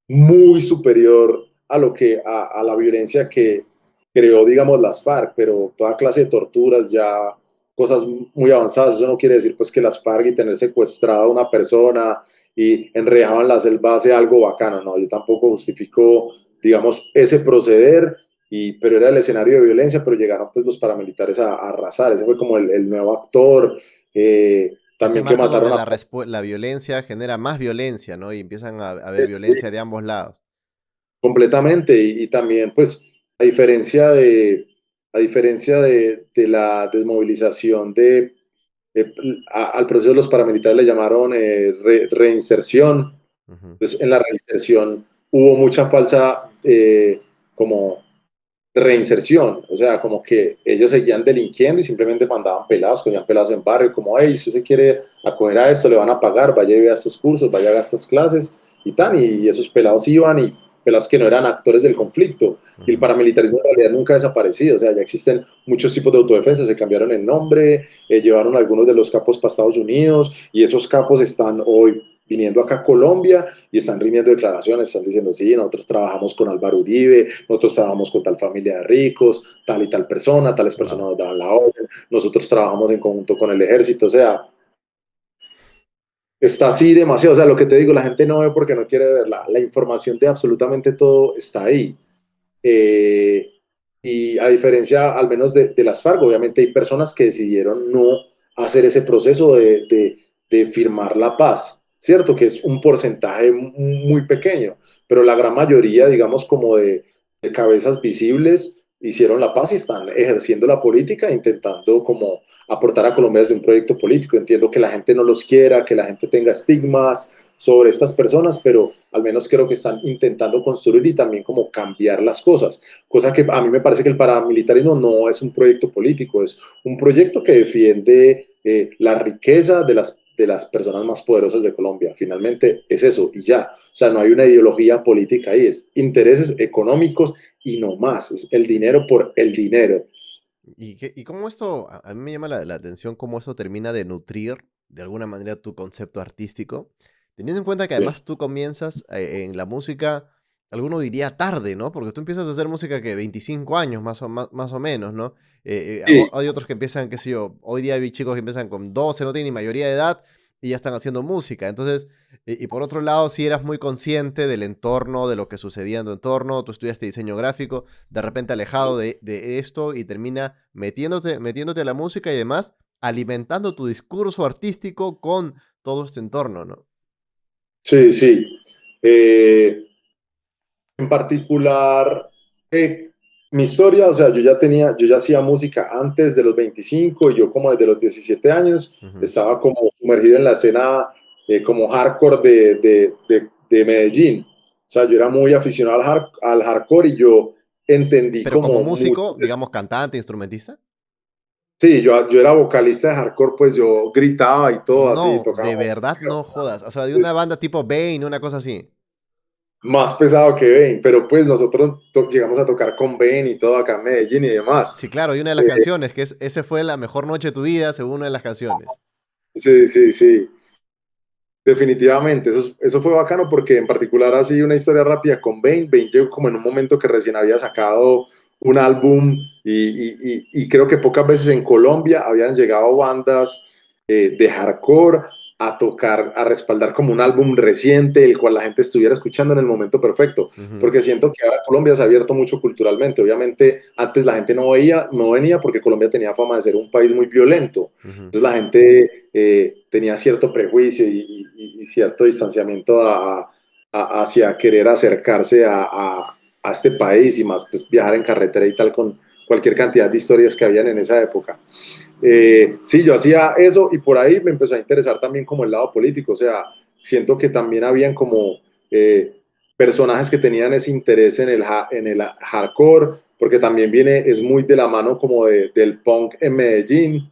muy superior a lo que a la violencia que creó, digamos, las FARC, pero toda clase de torturas, ya cosas muy avanzadas. Eso no quiere decir pues que las FARC y tener secuestrada a una persona y enredado en la selva hace algo bacano, no, yo tampoco justifico, digamos, ese proceder, pero era el escenario de violencia, pero llegaron pues los paramilitares a arrasar, ese fue como el nuevo actor, Ese también que marco donde mataron a... la violencia genera más violencia, ¿no? Y empiezan a haber violencia de ambos lados. Completamente, y también, pues, a diferencia de la desmovilización al proceso de los paramilitares le llamaron reinserción. Ujú. Entonces, en la reinserción hubo mucha falsa como reinserción, o sea, como que ellos seguían delinquiendo y simplemente mandaban pelados, cogían pelados en barrio, como, hey, si usted se quiere acoger a esto, le van a pagar, vaya y vea estos cursos, vaya a estas clases y tal, y esos pelados iban y pelados que no eran actores del conflicto, y el Ujú. paramilitarismo en realidad nunca ha desaparecido, o sea, ya existen muchos tipos de autodefensa, se cambiaron el nombre, llevaron algunos de los capos para Estados Unidos, y esos capos están hoy viniendo acá a Colombia y están rindiendo declaraciones, están diciendo, sí, nosotros trabajamos con Álvaro Uribe, nosotros trabajamos con tal familia de ricos, tal y tal persona, tales personas Wow. nos daban la orden, nosotros trabajamos en conjunto con el ejército, o sea, está así demasiado, o sea, lo que te digo, la gente no ve porque no quiere verla, la información de absolutamente todo está ahí. Eh, y a diferencia, al menos de las FARC, obviamente hay personas que decidieron no hacer ese proceso de firmar la paz, ¿cierto? Que es un porcentaje muy pequeño, pero la gran mayoría, digamos, como de cabezas visibles, hicieron la paz y están ejerciendo la política, intentando como aportar a Colombia desde un proyecto político. Entiendo que la gente no los quiera, que la gente tenga estigmas sobre estas personas, pero al menos creo que están intentando construir y también como cambiar las cosas, cosa que a mí me parece que el paramilitarismo no es un proyecto político, es un proyecto que defiende la riqueza de las personas más poderosas de Colombia. Finalmente es eso y ya. O sea, no hay una ideología política ahí, es intereses económicos y no más, es el dinero por el dinero. Y cómo esto, a mí me llama la atención cómo esto termina de nutrir de alguna manera tu concepto artístico, teniendo en cuenta que Sí, además tú comienzas en la música, alguno diría tarde, ¿no? Porque tú empiezas a hacer música que 25 años más o menos, ¿no? sí, Hay otros que empiezan, qué sé yo, hoy día hay chicos que empiezan con 12, no tienen ni mayoría de edad y ya están haciendo música. Entonces, y por otro lado, si eras muy consciente del entorno, de lo que sucedía en tu entorno, tú estudiaste diseño gráfico, de repente alejado de esto y termina metiéndote a la música y demás, alimentando tu discurso artístico con todo este entorno, ¿no? sí, sí. Eh, en particular, mi historia, o sea, yo ya hacía música antes de los 25 y yo como desde los 17 años Ujú. estaba como sumergido en la escena como hardcore de Medellín. O sea, yo era muy aficionado al hardcore y yo entendí Pero como como mucho. músico, digamos cantante, instrumentista. Sí, yo era vocalista de hardcore, pues yo gritaba y todo así, No, tocaba de verdad música, no jodas. O sea, de una banda tipo Bane, una cosa así. más pesado que Bane, pero pues nosotros llegamos a tocar con Bane y todo acá en Medellín y demás. Sí, claro, y una de las Eh, canciones, que es Ese fue la mejor noche de tu vida, según una de las canciones. Sí, sí, sí, definitivamente. Eso fue bacano porque en particular así una historia rápida con Bane. Bane llegó como en un momento que recién había sacado un álbum y creo que pocas veces en Colombia habían llegado bandas de hardcore a tocar, a respaldar como un álbum reciente, el cual la gente estuviera escuchando en el momento perfecto. Ujú, Porque siento que ahora Colombia se ha abierto mucho culturalmente. Obviamente antes la gente no venía porque Colombia tenía fama de ser un país muy violento. ujú. Entonces la gente tenía cierto prejuicio y cierto distanciamiento hacia querer acercarse a este país y más pues, viajar en carretera y tal con cualquier cantidad de historias que habían en esa época. Sí, yo hacía eso y por ahí me empezó a interesar también como el lado político, o sea, siento que también habían como personajes que tenían ese interés en el hardcore, porque también es muy de la mano como del punk en Medellín,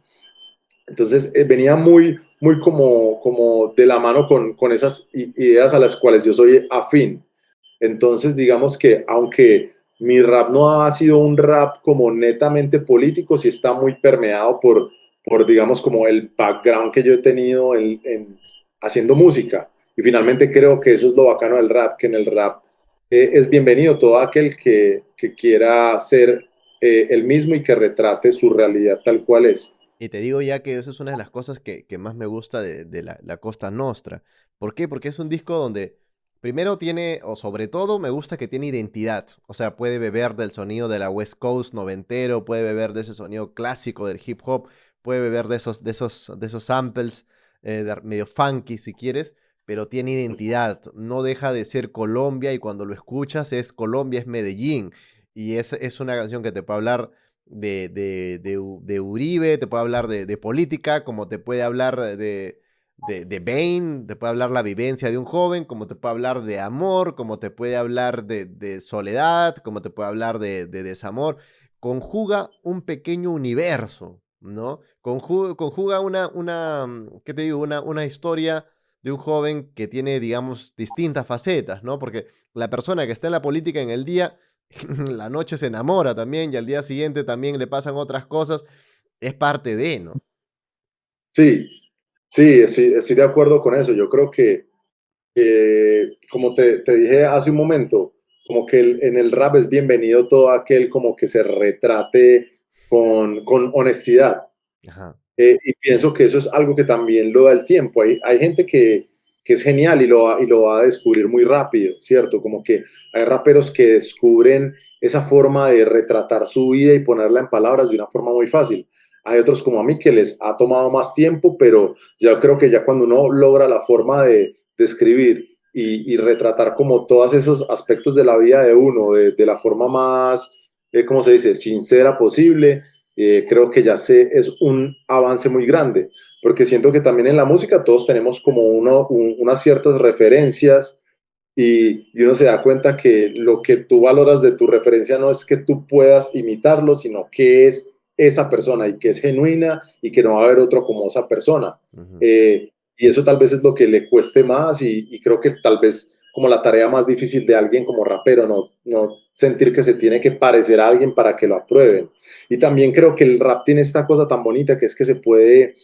entonces venía muy, muy como de la mano con esas ideas a las cuales yo soy afín. Entonces, digamos que aunque mi rap no ha sido un rap como netamente político, sí está muy permeado por digamos, como el background que yo he tenido haciendo música. Y finalmente creo que eso es lo bacano del rap, que en el rap es bienvenido todo aquel que quiera ser el mismo y que retrate su realidad tal cual es. Y te digo ya que eso es una de las cosas que más me gusta de la Costa Nostra. ¿Por qué? Porque es un disco donde primero tiene, o sobre todo me gusta que tiene identidad. O sea, puede beber del sonido de la West Coast noventero, puede beber de ese sonido clásico del hip hop, puede beber de esos samples medio funky si quieres, pero tiene identidad. No deja de ser Colombia y cuando lo escuchas es Colombia, es Medellín. Y es una canción que te puede hablar de Uribe, te puede hablar de política, como te puede hablar de Bane, te puede hablar la vivencia de un joven, como te puede hablar de amor, como te puede hablar de soledad, como te puede hablar de desamor. Conjuga un pequeño universo, ¿no? Conjuga ¿qué te digo? Una historia de un joven que tiene, digamos, distintas facetas, ¿no? Porque la persona que está en la política en el día la noche se enamora también y al día siguiente también le pasan otras cosas, es parte de, ¿no? Sí, sí, estoy de acuerdo con eso. Yo creo que como te dije hace un momento, como que en el rap es bienvenido todo aquel como que se retrate con honestidad. Ajá. Y pienso que eso es algo que también lo da el tiempo. Hay gente que es genial y lo va a descubrir muy rápido, ¿cierto? Como que hay raperos que descubren esa forma de retratar su vida y ponerla en palabras de una forma muy fácil. Hay otros como a mí que les ha tomado más tiempo, pero yo creo que ya cuando uno logra la forma de escribir y retratar como todos esos aspectos de la vida de uno, de la forma más, ¿cómo se dice?, sincera posible, creo que ya es un avance muy grande, porque siento que también en la música todos tenemos como unas ciertas referencias y uno se da cuenta que lo que tú valoras de tu referencia no es que tú puedas imitarlo, sino que es esa persona y que es genuina y que no va a haber otro como esa persona. Ujú. Eh, y eso tal vez es lo que le cueste más y creo que tal vez como la tarea más difícil de alguien como rapero, no sentir que se tiene que parecer a alguien para que lo aprueben. Y también creo que el rap tiene esta cosa tan bonita que es que se puede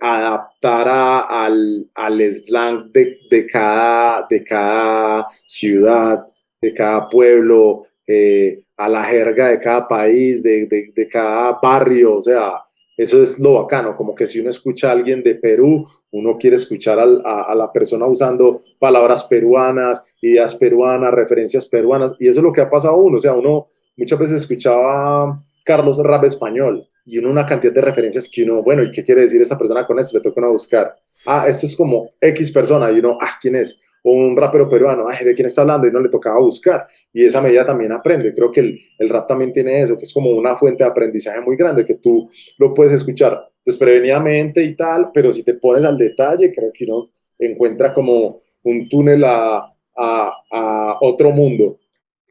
adaptar al slang de cada ciudad, de cada pueblo, a la jerga de cada país, de cada barrio, o sea, eso es lo bacano, como que si uno escucha a alguien de Perú, uno quiere escuchar a la persona usando palabras peruanas, ideas peruanas, referencias peruanas, y eso es lo que ha pasado a uno, o sea, uno muchas veces escuchaba Carlos rap español y uno una cantidad de referencias que uno, bueno, ¿y qué quiere decir esa persona con esto? Le toca uno buscar. Ah, esto es como X persona y uno, ah, ¿quién es? O un rapero peruano, ay, ¿de quién está hablando? Y no le tocaba buscar. Y de esa medida también aprende. Creo que el rap también tiene eso, que es como una fuente de aprendizaje muy grande, que tú lo puedes escuchar desprevenidamente y tal, pero si te pones al detalle, creo que uno encuentra como un túnel a otro mundo.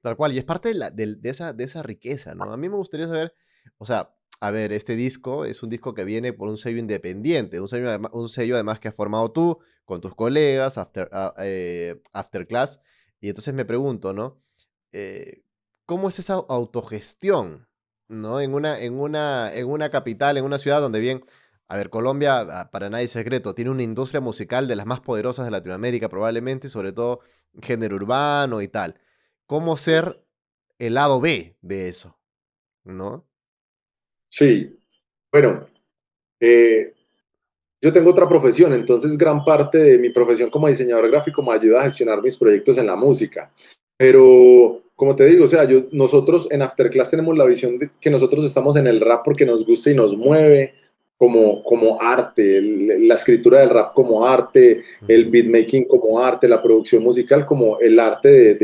Tal cual, y es parte de esa riqueza, ¿no? A mí me gustaría saber, o sea, a ver, este disco es un disco que viene por un sello independiente, un sello además que has formado tú con tus colegas, Afterclass, y entonces me pregunto, ¿no? Eh, ¿Cómo es esa autogestión, ¿no? En una capital, en una ciudad donde bien, a ver, Colombia, para nadie es secreto, tiene una industria musical de las más poderosas de Latinoamérica probablemente, sobre todo género urbano y tal. ¿Cómo ser el lado B de eso, no? Sí, bueno, eh, yo tengo otra profesión, entonces gran parte de mi profesión como diseñador gráfico me ayuda a gestionar mis proyectos en la música. Pero, como te digo, o sea, nosotros en Afterclass tenemos la visión de que nosotros estamos en el rap porque nos gusta y nos mueve como arte, la escritura del rap como arte, el Ujú. beatmaking como arte, la producción musical como el arte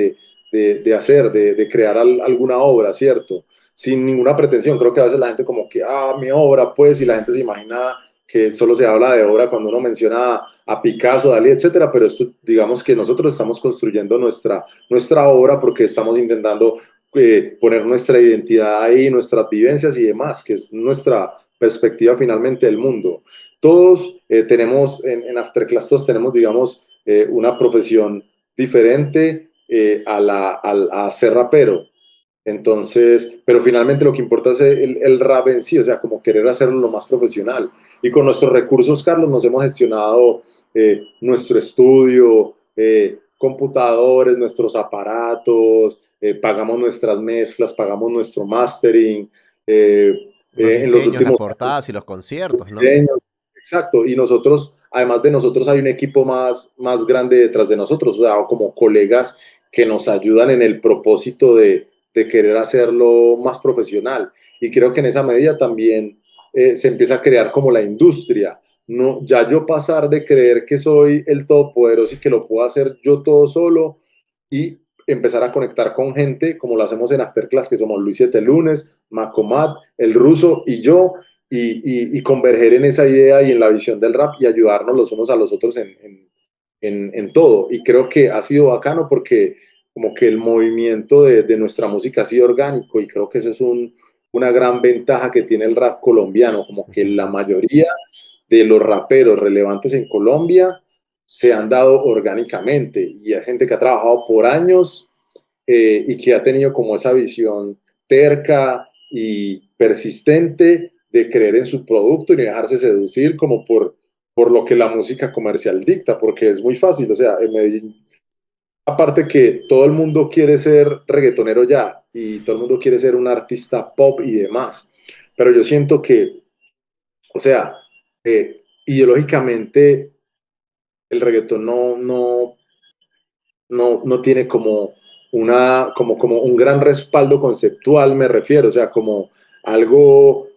de hacer, de crear alguna obra, ¿cierto? Sin ninguna pretensión. Creo que a veces la gente como que, ah, mi obra, pues, y la gente se imagina que solo se habla de obra cuando uno menciona a Picasso, Dalí, etcétera, pero esto, digamos que nosotros estamos construyendo nuestra obra porque estamos intentando poner nuestra identidad ahí, nuestras vivencias y demás, que es nuestra perspectiva finalmente del mundo. Todos tenemos, en Afterclass, todos tenemos, digamos, una profesión diferente a ser rapero. Entonces, pero finalmente lo que importa es el rap en sí, o sea, como querer hacerlo lo más profesional. Y con nuestros recursos, Carlos, nos hemos gestionado nuestro estudio, computadores, nuestros aparatos, pagamos nuestras mezclas, pagamos nuestro mastering. eh, Los en los diseños, las últimos años, portadas y los los conciertos, ¿no? diseños, exacto. Y nosotros, además de nosotros, hay un equipo más grande detrás de nosotros, o sea, como colegas que nos ayudan en el propósito de querer hacerlo más profesional. Y creo que en esa medida también se empieza a crear como la industria. No, ya yo pasar de creer que soy el todopoderoso y que lo puedo hacer yo todo solo y empezar a conectar con gente como lo hacemos en Afterclass, que somos Luis Siete Lunes, Macomat, el ruso y yo, y converger en esa idea y en la visión del rap y ayudarnos los unos a los otros en todo. Y creo que ha sido bacano porque como que el movimiento de nuestra música ha sido orgánico y creo que eso es una gran ventaja que tiene el rap colombiano, como que Ujú. la mayoría de los raperos relevantes en Colombia se han dado orgánicamente y hay gente que ha trabajado por años y que ha tenido como esa visión terca y persistente de creer en su producto y no dejarse seducir como por lo que la música comercial dicta, porque es muy fácil, o sea, en Medellín, aparte que todo el mundo quiere ser reggaetonero ya y todo el mundo quiere ser un artista pop y demás, pero yo siento que, o sea, ideológicamente el reggaetón no tiene como como un gran respaldo conceptual, me refiero, o sea, como algo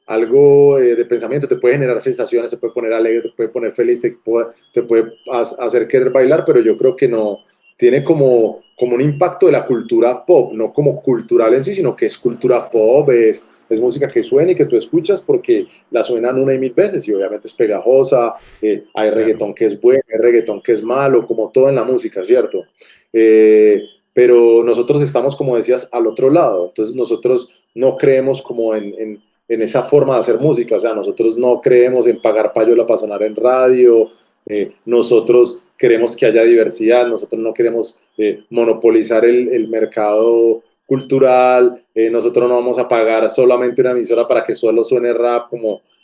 de pensamiento, te puede generar sensaciones, te puede poner alegre, te puede poner feliz, te puede hacer querer bailar, pero yo creo que no, tiene como un impacto de la cultura pop, no como cultural en sí, sino que es cultura pop, es música que suena y que tú escuchas porque la suenan una y mil veces y obviamente es pegajosa, hay Claro. reggaetón que es bueno, hay reggaetón que es malo, como todo en la música, ¿cierto? Pero nosotros estamos, como decías, al otro lado. Entonces nosotros no creemos como en esa forma de hacer música. O sea, nosotros no creemos en pagar payola para sonar en radio. Nosotros queremos que haya diversidad. Nosotros no queremos monopolizar el mercado cultural. Nosotros no vamos a pagar solamente una emisora para que solo suene rap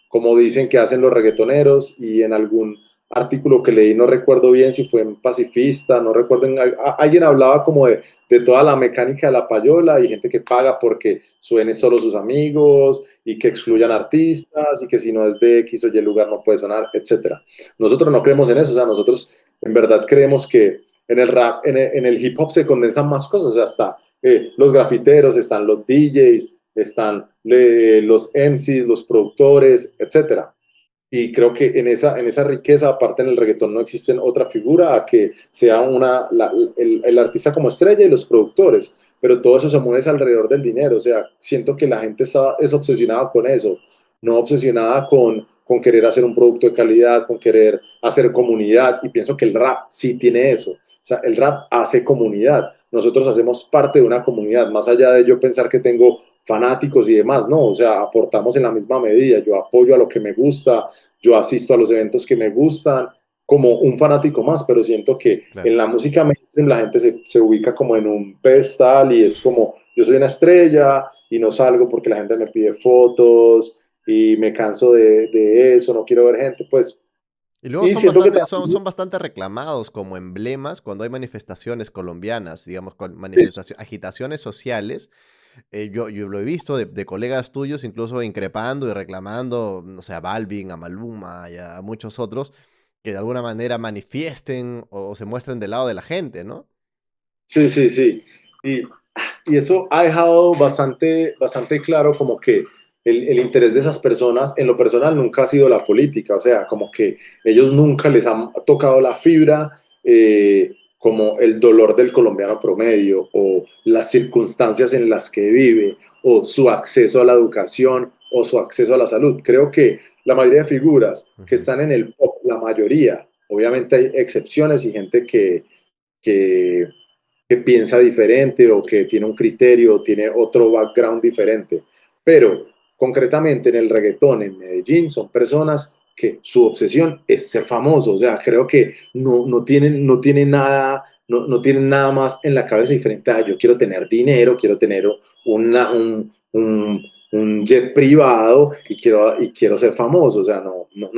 como dicen que hacen los reggaetoneros y en algún artículo que leí, no recuerdo bien si fue en Pacifista, no recuerdo, alguien hablaba como de toda la mecánica de la payola y gente que paga porque suene solo sus amigos y que excluyan Ujú. artistas y que si no es de X o Y lugar no puede sonar, etcétera. Nosotros no creemos en eso, o sea, nosotros en verdad creemos que en el rap, en el hip hop se condensan más cosas, o sea, hasta los grafiteros, están los DJs, están los MCs, los productores, etcétera. Y creo que en esa riqueza, aparte en el reggaetón, no existe otra figura a que sea el artista como estrella y los productores, pero todo eso se mueve alrededor del dinero. O sea, siento que la gente es obsesionada con eso, no obsesionada con querer hacer un producto de calidad, con querer hacer comunidad. Y pienso que el rap sí tiene eso. O sea, el rap hace comunidad. Nosotros hacemos parte de una comunidad, más allá de yo pensar que tengo fanáticos y demás, no, o sea, aportamos en la misma medida, yo apoyo a lo que me gusta, yo asisto a los eventos que me gustan como un fanático más, pero siento que en Claro. la música mainstream la gente se ubica como en un pedestal y es como, yo soy una estrella y no salgo porque la gente me pide fotos y me canso de eso, no quiero ver gente, pues, Y luego y son siento que bastante, también, son bastante reclamados como emblemas cuando hay manifestaciones colombianas, digamos, con sí, agitaciones sociales. Yo lo he visto de colegas tuyos, incluso increpando y reclamando, no sé, a Balvin, a Maluma y a muchos otros, que de alguna manera manifiesten o se muestren del lado de la gente, ¿no? sí, sí, sí. Y, y eso ha dejado bastante claro como que el interés de esas personas en lo personal nunca ha sido la política, o sea, como que ellos nunca les han tocado la fibra como el dolor del colombiano promedio o las circunstancias en las que vive o su acceso a la educación o su acceso a la salud. Creo que la mayoría de figuras que Ujú. están en el pop, la mayoría, obviamente hay excepciones y gente que que piensa diferente o que tiene un criterio o tiene otro background diferente. Pero concretamente en el reggaetón en Medellín son personas que su obsesión es ser famoso, o sea, creo que no tienen nada no tienen nada más en la cabeza diferente a yo quiero tener dinero, quiero tener una, un jet privado y quiero ser famoso, o sea,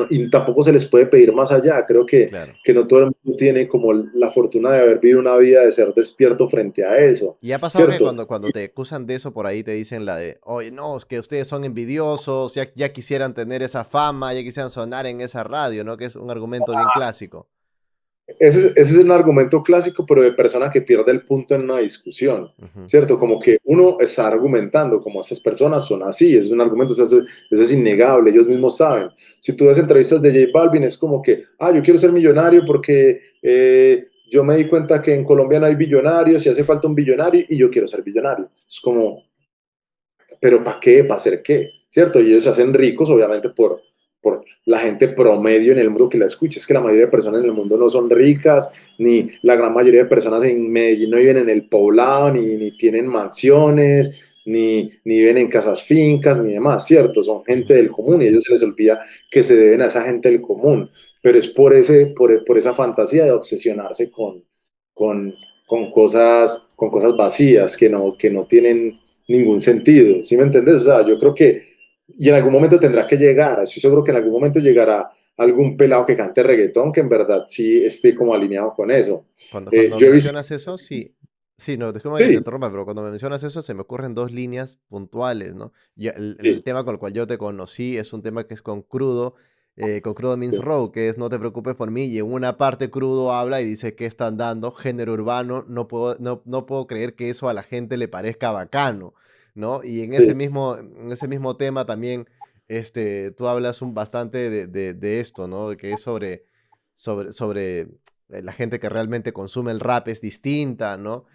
y tampoco se les puede pedir más allá, creo Claro. que no todo el mundo tiene como la fortuna de haber vivido una vida de ser despierto frente a eso, Y ha pasado que ¿cierto? cuando te acusan de eso por ahí te dicen la de, oye, no, es que ustedes son envidiosos, ya quisieran tener esa fama, ya quisieran sonar en esa radio, ¿no? Que es un argumento bien clásico. Ese es un argumento clásico, pero de persona que pierde el punto en una discusión, Ujú. ¿cierto? Como que uno está argumentando, como esas personas son así, es un argumento, o sea, eso es innegable, ellos mismos saben. Si tú ves entrevistas de J Balvin, es como que, yo quiero ser millonario porque yo me di cuenta que en Colombia no hay billonarios y hace falta un billonario y yo quiero ser billonario. Es como, pero ¿para qué? ¿Para hacer qué? ¿Cierto? Y ellos se hacen ricos, obviamente, por la gente promedio en el mundo que la escucha. Es que la mayoría de personas en el mundo no son ricas, ni la gran mayoría de personas en Medellín no viven en el poblado, ni tienen mansiones, ni viven en casas fincas, ni demás, ¿cierto? Son gente Ujú. del común y a ellos se les olvida que se deben a esa gente del común. Pero es por esa fantasía de obsesionarse con, con cosas vacías que no tienen ningún sentido, ¿sí me entiendes? O sea, yo creo que, y en algún momento tendrá que llegar, estoy seguro que en algún momento llegará algún pelado que cante reggaetón que en verdad sí esté como alineado con eso. Cuando Yo he visto, mencionas eso, sí, sí, no, déjame que te sí, interrumpa, pero cuando me mencionas eso se me ocurren dos líneas puntuales, ¿no? Y el sí, tema con el cual yo te conocí es un tema que es con Crudo Means sí, Row, que es No te preocupes por mí, y en una parte Crudo habla y dice que están dando género urbano, no puedo creer que eso a la gente le parezca bacano, ¿no? Y sí, en ese mismo tema también, tú hablas bastante de esto, ¿no? Que es sobre la gente que realmente consume el rap es distinta, ¿no?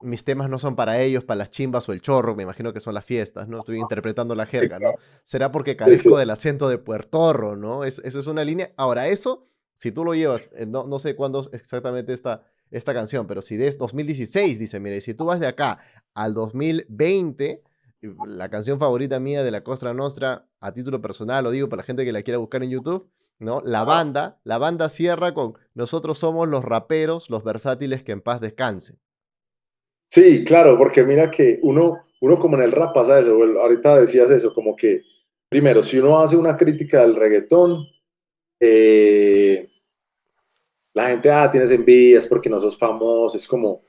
Mis temas no son para ellos, para las chimbas o el chorro, me imagino que son las fiestas, ¿no? Estoy interpretando la jerga, ¿no? Será porque sí, sí, carezco del acento de puertorro, ¿no? Eso es una línea. Ahora, eso, si tú lo llevas, no sé cuándo es exactamente esta canción, pero si es 2016, dice, mire, si tú vas de acá al 2020, la canción favorita mía de la Costa Nostra, a título personal, lo digo para la gente que la quiera buscar en YouTube, ¿no? La banda cierra con Nosotros somos los raperos, los versátiles que en paz descansen. sí, claro, porque mira que uno como en el rap pasa eso, ahorita decías eso, como que, primero, si uno hace una crítica del reggaetón, eh, la gente, tienes envidias porque no sos famoso, es como,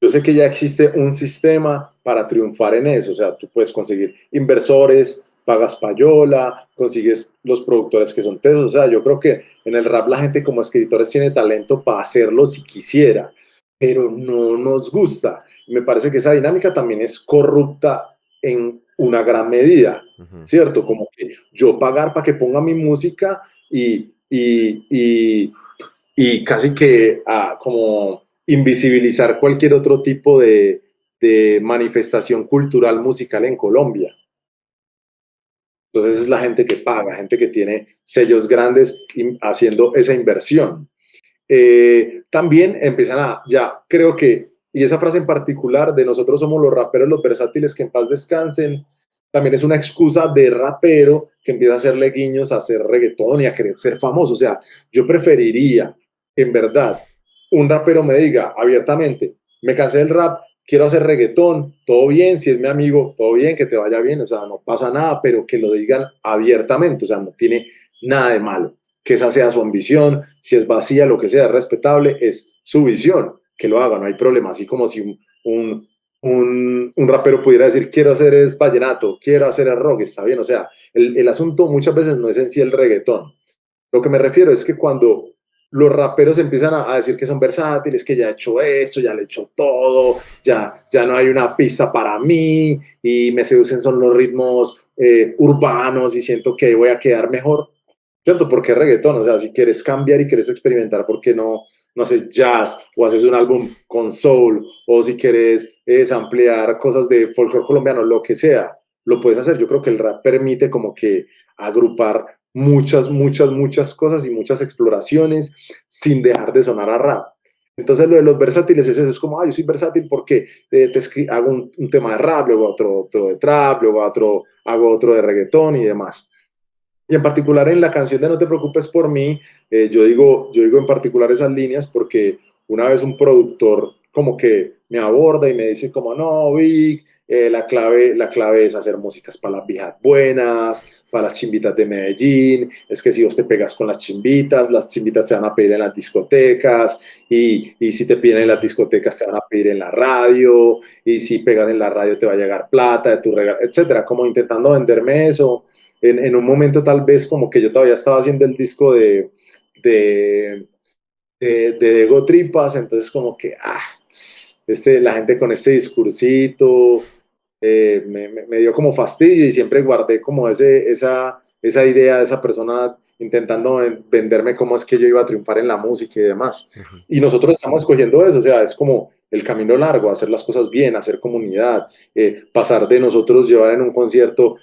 yo sé que ya existe un sistema para triunfar en eso, o sea, tú puedes conseguir inversores, pagas payola, consigues los productores que son tesos, o sea, yo creo que en el rap la gente como escritores tiene talento para hacerlo si quisiera, pero no nos gusta. Me parece que esa dinámica también es corrupta en una gran medida, Ujú. ¿cierto? Como que yo pagar para que ponga mi música y casi que como invisibilizar cualquier otro tipo de manifestación cultural musical en Colombia. Entonces es la gente que paga, gente que tiene sellos grandes haciendo esa inversión. También empiezan ya creo que, y esa frase en particular de nosotros somos los raperos, los versátiles que en paz descansen, también es una excusa de rapero que empieza a hacerle guiños a hacer reggaetón y a querer ser famoso. O sea, yo preferiría, en verdad, un rapero me diga abiertamente, me cansé del rap, quiero hacer reggaetón, todo bien, si es mi amigo, todo bien, que te vaya bien, o sea, no pasa nada, pero que lo digan abiertamente, o sea, no tiene nada de malo que esa sea su ambición, si es vacía, lo que sea, es respetable, es su visión, que lo haga, no hay problema, así como si un rapero pudiera decir, quiero hacer es vallenato, quiero hacer es rock, está bien, o sea, el asunto muchas veces no es en sí el reggaetón, lo que me refiero es que cuando los raperos empiezan a decir que son versátiles, que ya he hecho eso, ya le he hecho todo, ya no hay una pista para mí y me seducen son los ritmos urbanos y siento que voy a quedar mejor, ¿cierto? Porque reggaetón, o sea, si quieres cambiar y quieres experimentar, ¿por qué no haces jazz o haces un álbum con soul o si quieres ampliar cosas de folclore colombiano, lo que sea, lo puedes hacer. Yo creo que el rap permite como que agrupar muchas cosas y muchas exploraciones sin dejar de sonar a rap. Entonces lo de los versátiles es eso, es como, yo soy versátil porque hago un tema de rap, luego otro de trap, luego hago otro de reggaetón y demás. Y en particular en la canción de No te preocupes por mí, yo digo en particular esas líneas porque una vez un productor como que me aborda y me dice como, no, Vic, la clave es hacer músicas para las viejas buenas, para las chimbitas de Medellín, es que si vos te pegas con las chimbitas te van a pedir en las discotecas, y si te piden en las Ujú. discotecas te van a pedir en la radio, y si pegas en la radio te va a llegar plata de tu regalo, etcétera, como intentando venderme eso. En un momento tal vez como que yo todavía estaba haciendo el disco de, de Ego Tripas, entonces como que, la gente con este discursito, me dio como fastidio y siempre guardé como esa idea de esa persona intentando venderme cómo es que yo iba a triunfar en la música y demás. Ujú. Y nosotros estamos escogiendo eso, o sea, es como el camino largo, hacer las cosas bien, hacer comunidad, pasar de nosotros llevar en un concierto,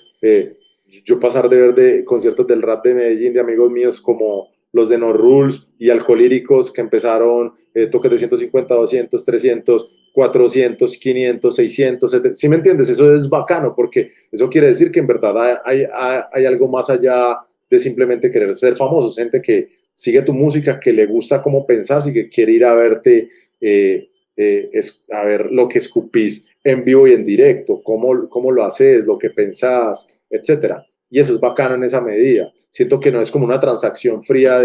yo pasar de ver de conciertos del rap de Medellín de amigos míos como los de No Rules y Alcolíricos que empezaron toques de 150, 200, 300, 400, 500, 600, 700. ¿Sí me entiendes? Eso es bacano porque eso quiere decir que en verdad hay algo más allá de simplemente querer ser famoso. Gente que sigue tu música, que le gusta cómo pensás y que quiere ir a verte, a ver lo que escupís en vivo y en directo, cómo lo haces, lo que pensás, etcétera. Y eso es bacano en esa medida. Siento que no es como una transacción fría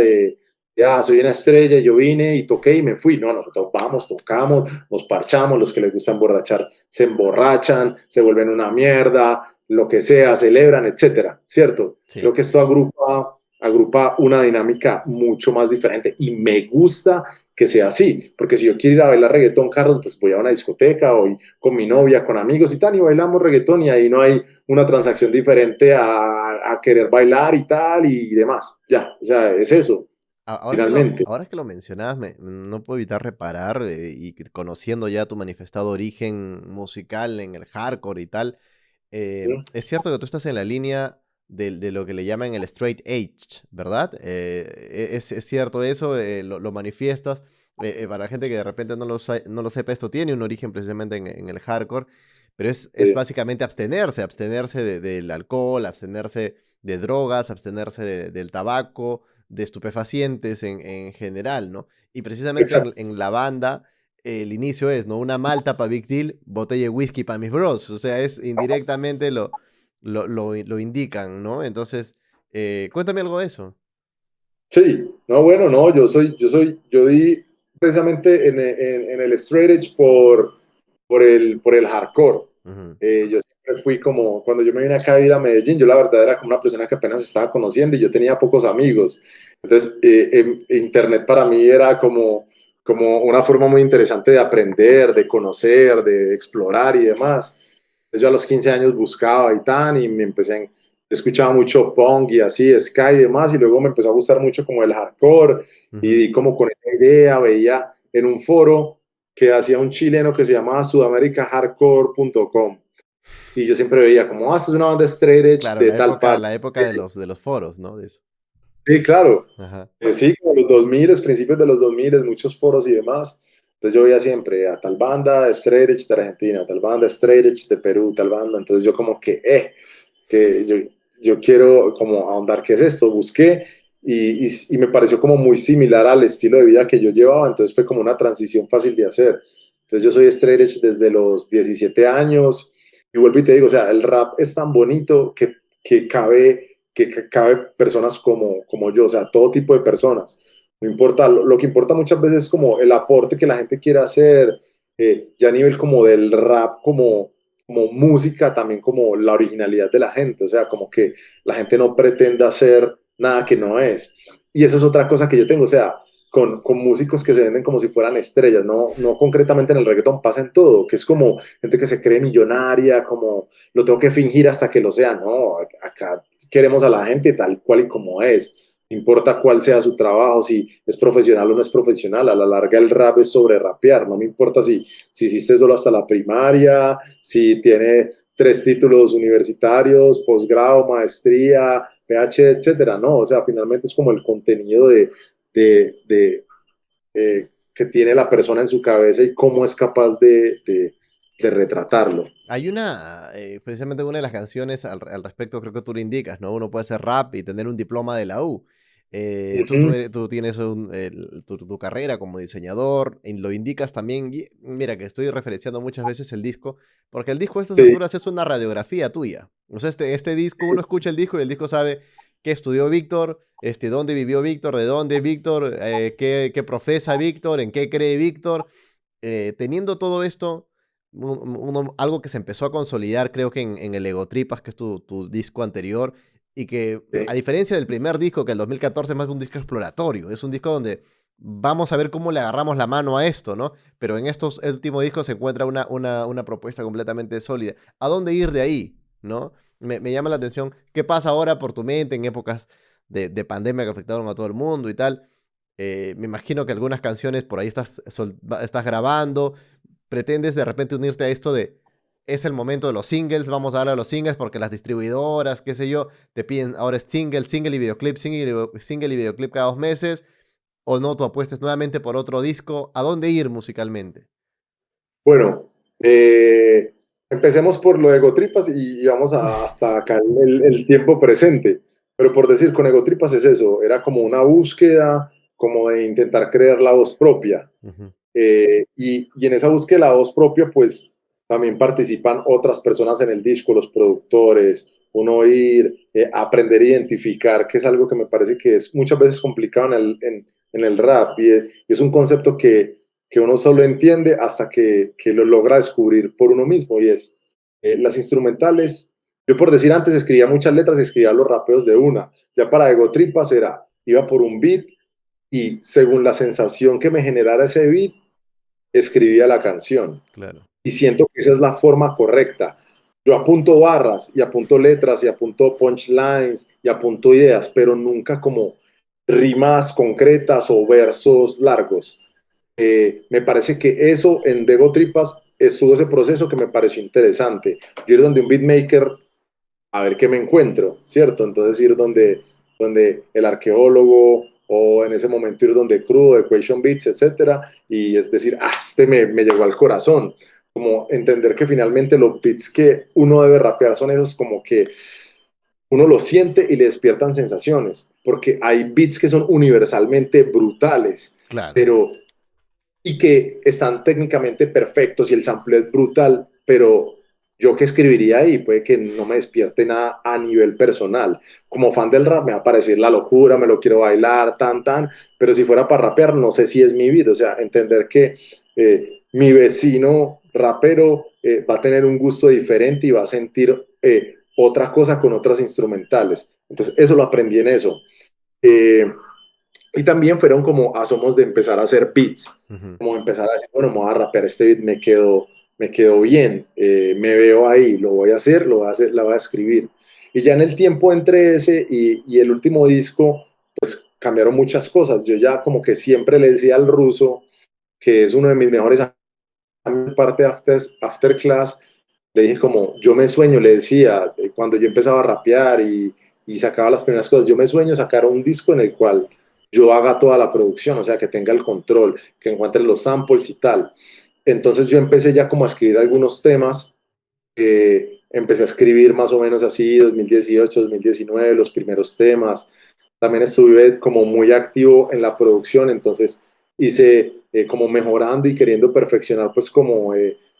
soy una estrella, yo vine y toqué y me fui. No, nosotros vamos, tocamos, nos parchamos, los que les gusta emborrachar se emborrachan, se vuelven una mierda, lo que sea, celebran, etcétera, ¿cierto? Sí. Creo que esto agrupa una dinámica mucho más diferente y me gusta que sea así, porque si yo quiero ir a bailar reggaetón, Carlos, pues voy a una discoteca, voy con mi novia, con amigos y tal, y bailamos reggaetón y ahí no hay una transacción diferente a querer bailar y tal y demás. Ya, o sea, es eso, finalmente. Ahora que lo mencionabas, no puedo evitar reparar, conociendo ya tu manifestado origen musical en el hardcore y tal, ¿Sí? es cierto que tú estás en la línea de lo que le llaman el straight edge, ¿verdad? Es cierto eso, lo manifiestas. Para la gente que de repente no lo sepa, esto tiene un origen precisamente en el hardcore, pero es Sí, básicamente abstenerse del alcohol, abstenerse de drogas, abstenerse del tabaco, de estupefacientes en general, ¿no? Y precisamente exacto. en la banda el inicio es, ¿no? Una malta para Big Deal, botella de whisky para mis bros. O sea, es indirectamente lo indican, ¿no? Entonces, cuéntame algo de eso. Sí, no, bueno, no, yo di precisamente en el straight edge por el hardcore. Ujú. Yo siempre fui como, cuando yo me vine acá a vivir a Medellín, yo la verdad era como una persona que apenas estaba conociendo y yo tenía pocos amigos. Entonces, internet para mí era como una forma muy interesante de aprender, de conocer, de explorar y demás. Entonces yo a los 15 años buscaba y tan, y me empecé, escuchaba mucho punk y así, ska y demás, y luego me empezó a gustar mucho como el hardcore, Ujú. y como con esa idea veía en un foro que hacía un chileno que se llamaba sudamericahardcore.com, y yo siempre veía como, esta es una banda straight edge Claro, de tal parte. la época de los foros, ¿no? De eso. Sí, claro. Ajá. Sí, como los 2000, principios de los 2000, muchos foros y demás. Entonces yo veía siempre a tal banda straight edge de Argentina, tal banda straight edge de Perú, tal banda. Entonces yo como que yo quiero como ahondar qué es esto. Busqué y me pareció como muy similar al estilo de vida que yo llevaba. Entonces fue como una transición fácil de hacer. Entonces yo soy straight edge desde los 17 años y vuelvo y te digo, o sea, el rap es tan bonito que cabe personas como yo, o sea, todo tipo de personas. No importa, lo que importa muchas veces es como el aporte que la gente quiere hacer, ya a nivel como del rap, como música, también como la originalidad de la gente, o sea, como que la gente no pretenda hacer nada que no es. Y eso es otra cosa que yo tengo, o sea, con músicos que se venden como si fueran estrellas, no concretamente en el reggaetón, pasa en todo, que es como gente que se cree millonaria, como lo tengo que fingir hasta que lo sea, no, acá queremos a la gente tal cual y como es. No importa cuál sea su trabajo, si es profesional o no es profesional. A la larga el rap es sobre rapear. No me importa si hiciste solo hasta la primaria, si tienes 3 títulos universitarios, posgrado, maestría, PhD, etcétera. No, o sea, finalmente es como el contenido que tiene la persona en su cabeza y cómo es capaz de retratarlo. Hay precisamente una de las canciones al respecto, creo que tú lo indicas, ¿no? Uno puede hacer rap y tener un diploma de la U. Ujú. Tú tienes tu carrera como diseñador, y lo indicas también. Y mira, que estoy referenciando muchas veces el disco, porque el disco a estas Sí, alturas es una radiografía tuya. O sea, este disco, uno escucha el disco y el disco sabe qué estudió Víctor, dónde vivió Víctor, de dónde Víctor, qué profesa Víctor, en qué cree Víctor. Teniendo todo esto, algo que se empezó a consolidar, creo que en el Ego Tripas, que es tu disco anterior, y que sí. a diferencia del primer disco, que el 2014 es más un disco exploratorio, es un disco donde vamos a ver cómo le agarramos la mano a esto, ¿no? Pero en estos últimos discos se encuentra una propuesta completamente sólida. ¿A dónde ir de ahí? ¿No? Me llama la atención qué pasa ahora por tu mente en épocas de pandemia que afectaron a todo el mundo y tal. Me imagino que algunas canciones por ahí estás grabando, pretendes de repente unirte a esto de, es el momento de los singles, vamos a darle a los singles porque las distribuidoras, qué sé yo, te piden ahora es single y videoclip, single y videoclip cada 2 meses, o no, tú apuestes nuevamente por otro disco. ¿A dónde ir musicalmente? Bueno, empecemos por lo de Egotripas y vamos hasta acá el tiempo presente. Pero por decir, con Egotripas es eso, era como una búsqueda, como de intentar crear la voz propia. Ujú. Y en esa búsqueda de la voz propia, pues también participan otras personas en el disco, los productores, uno ir, aprender a identificar, que es algo que me parece que es muchas veces complicado en el rap, y es un concepto que uno solo entiende hasta que lo logra descubrir por uno mismo, y es las instrumentales. Yo por decir antes escribía muchas letras y escribía los rapeos de una, ya para Ego Tripas era, iba por un beat y según la sensación que me generara ese beat, escribía la canción. Claro. Y siento que esa es la forma correcta. Yo apunto barras y apunto letras y apunto punchlines y apunto ideas, pero nunca como rimas concretas o versos largos. Me parece que eso en Dego Tripas estuvo ese proceso que me pareció interesante. Yo ir donde un beatmaker a ver qué me encuentro, ¿cierto? Entonces ir donde el arqueólogo o en ese momento ir donde Crudo, Equation Beats, etcétera, y es decir, me llegó al corazón, como entender que finalmente los beats que uno debe rapear son esos como que uno lo siente y le despiertan sensaciones, porque hay beats que son universalmente brutales, Claro. pero y que están técnicamente perfectos y el sample es brutal, pero yo que escribiría ahí puede que no me despierte nada a nivel personal. Como fan del rap me va a parecer la locura, me lo quiero bailar, pero si fuera para rapear no sé si es mi vida, o sea, entender que mi vecino rapero va a tener un gusto diferente y va a sentir otra cosa con otras instrumentales. Entonces, eso lo aprendí en eso. Eh, y también fueron como asomos de empezar a hacer beats, Ujú. como empezar a decir, bueno, me voy a rapear este beat, me quedó bien, me veo ahí, lo voy a hacer, lo voy a hacer, la voy a escribir. Y ya en el tiempo entre ese y el último disco, pues cambiaron muchas cosas. Yo ya como que siempre le decía al ruso, que es uno de mis mejores amigos, parte de After Class, le dije como, yo me sueño, le decía, cuando yo empezaba a rapear y sacaba las primeras cosas, yo me sueño sacar un disco en el cual yo haga toda la producción, o sea, que tenga el control, que encuentre los samples y tal. Entonces yo empecé ya como a escribir algunos temas, empecé a escribir más o menos así, 2018, 2019, los primeros temas. También estuve como muy activo en la producción, entonces hice como mejorando y queriendo perfeccionar pues como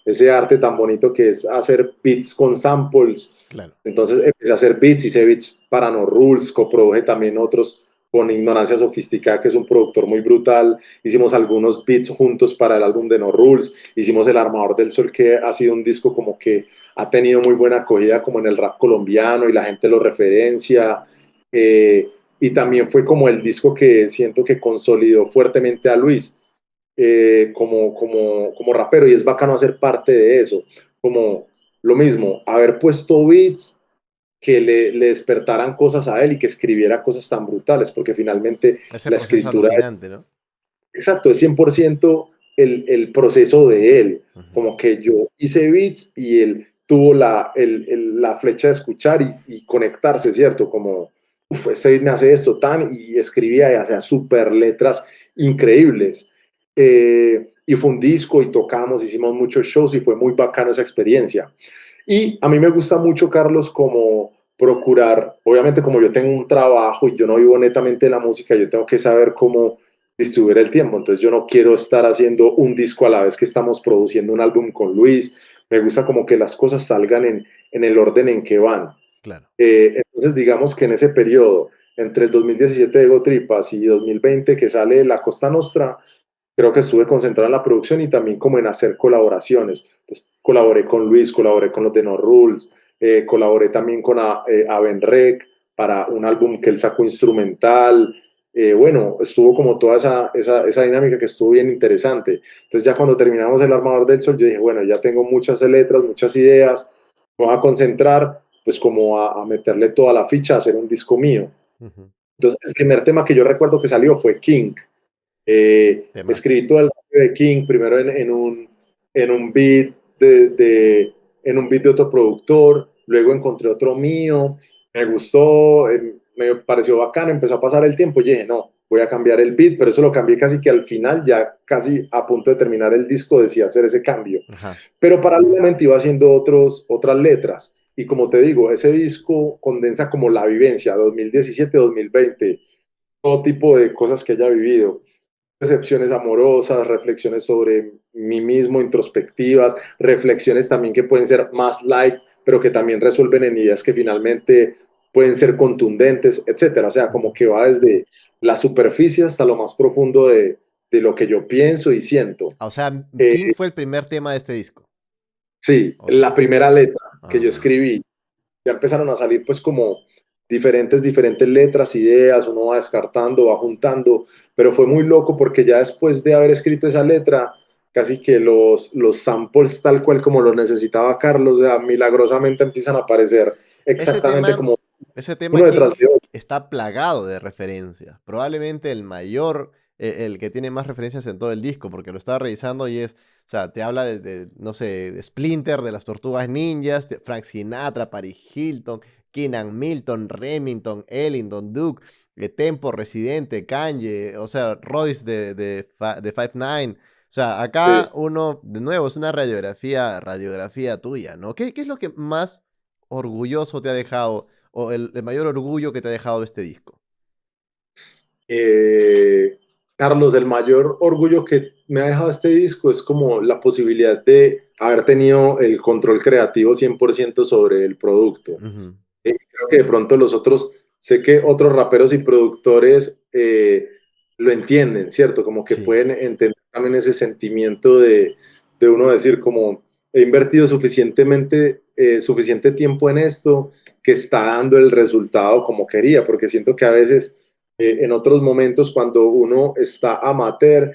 ese arte tan bonito que es hacer beats con samples. Claro. Entonces empecé a hacer beats, hice beats para No Rules, coproduje también otros con Ignorancia Sofisticada, que es un productor muy brutal. Hicimos algunos beats juntos para el álbum de No Rules. Hicimos El Armador del Sol, que ha sido un disco como que ha tenido muy buena acogida como en el rap colombiano y la gente lo referencia. Y también fue como el disco que siento que consolidó fuertemente a Luis como rapero y es bacano hacer parte de eso. Como lo mismo, haber puesto beats que le despertaran cosas a él y que escribiera cosas tan brutales, porque finalmente Ese la proceso escritura alucinante, ¿no? exacto, es 100% el proceso de él. Ujú. Como que yo hice beats y él tuvo la flecha de escuchar y conectarse, ¿cierto? Como, este beat me hace esto, y escribía y hacía súper letras increíbles. Y fue un disco y tocamos, hicimos muchos shows y fue muy bacano esa experiencia. Y a mí me gusta mucho, Carlos, como procurar, obviamente como yo tengo un trabajo y yo no vivo netamente de la música, yo tengo que saber cómo distribuir el tiempo, entonces yo no quiero estar haciendo un disco a la vez que estamos produciendo un álbum con Luis, me gusta como que las cosas salgan en el orden en que van. Claro. Entonces digamos que en ese periodo, entre el 2017 de Ego Tripas y 2020 que sale La Costa Nostra, creo que estuve concentrado en la producción y también como en hacer colaboraciones. Pues, colaboré con Luis, colaboré con los de No Rules, colaboré también con Avenrec para un álbum que él sacó instrumental. Bueno, estuvo como toda esa dinámica que estuvo bien interesante. Entonces ya cuando terminamos El Armador del Sol, yo dije, bueno, ya tengo muchas letras, muchas ideas, me voy a concentrar pues como a meterle toda la ficha, a hacer un disco mío. Ujú. Entonces el primer tema que yo recuerdo que salió fue King. Temazo. Escribí todo el rap de King, primero en un beat en un beat de otro productor, luego encontré otro mío, me gustó, me pareció bacano, empezó a pasar el tiempo y dije, no, voy a cambiar el beat, pero eso lo cambié casi que al final, ya casi a punto de terminar el disco, decía hacer ese cambio. Ajá. Pero paralelamente iba haciendo otras letras. Y como te digo, ese disco condensa como la vivencia 2017-2020, todo tipo de cosas que haya vivido, decepciones amorosas, reflexiones sobre mí mismo, introspectivas, reflexiones también que pueden ser más light, pero que también resuelven en ideas que finalmente pueden ser contundentes, etcétera. O sea, como Ujú. que va desde la superficie hasta lo más profundo de lo que yo pienso y siento. O sea, Eh, King fue el primer tema de este disco. sí, Ok. la primera letra que yo Ah. escribí, ya empezaron a salir pues como diferentes letras, ideas, uno va descartando, va juntando, pero fue muy loco porque ya después de haber escrito esa letra, casi que los samples tal cual como los necesitaba Carlos, o sea, milagrosamente empiezan a aparecer Este exactamente tema, como ese tema uno King detrás de otro. está plagado de referencias. Probablemente el mayor, el que tiene más referencias en todo el disco, porque lo estaba revisando y es, o sea, te habla no sé, Splinter, de las Tortugas Ninjas, Frank Sinatra, Paris Hilton, Keenan Milton, Remington, Ellington, Duke, Tempo, Residente, Kanye, o sea, Royce de Five Nine. O sea, acá Sí. uno, de nuevo, es una radiografía tuya, ¿no? ¿Qué es lo que más orgulloso te ha dejado, o el mayor orgullo que te ha dejado este disco? Eh, Carlos, el mayor orgullo que me ha dejado este disco es como la posibilidad de haber tenido el control creativo 100% sobre el producto. Ujú. Creo que de pronto los otros, sé que otros raperos y productores lo entienden, ¿cierto? Como que Sí. pueden entender también ese sentimiento de uno decir como he invertido suficiente tiempo en esto que está dando el resultado como quería, porque siento que a veces en otros momentos cuando uno está amateur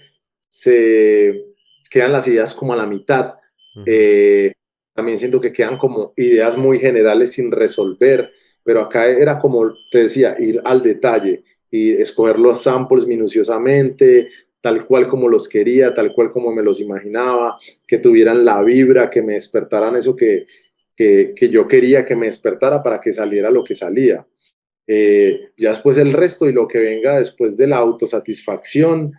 se quedan las ideas como a la mitad. Ujú. Eh, También siento que quedan como ideas muy generales sin resolver, pero acá era como te decía, ir al detalle y escoger los samples minuciosamente, tal cual como los quería, tal cual como me los imaginaba, que tuvieran la vibra, que me despertaran eso que yo quería que me despertara para que saliera lo que salía. Ya después el resto y lo que venga después de la autosatisfacción,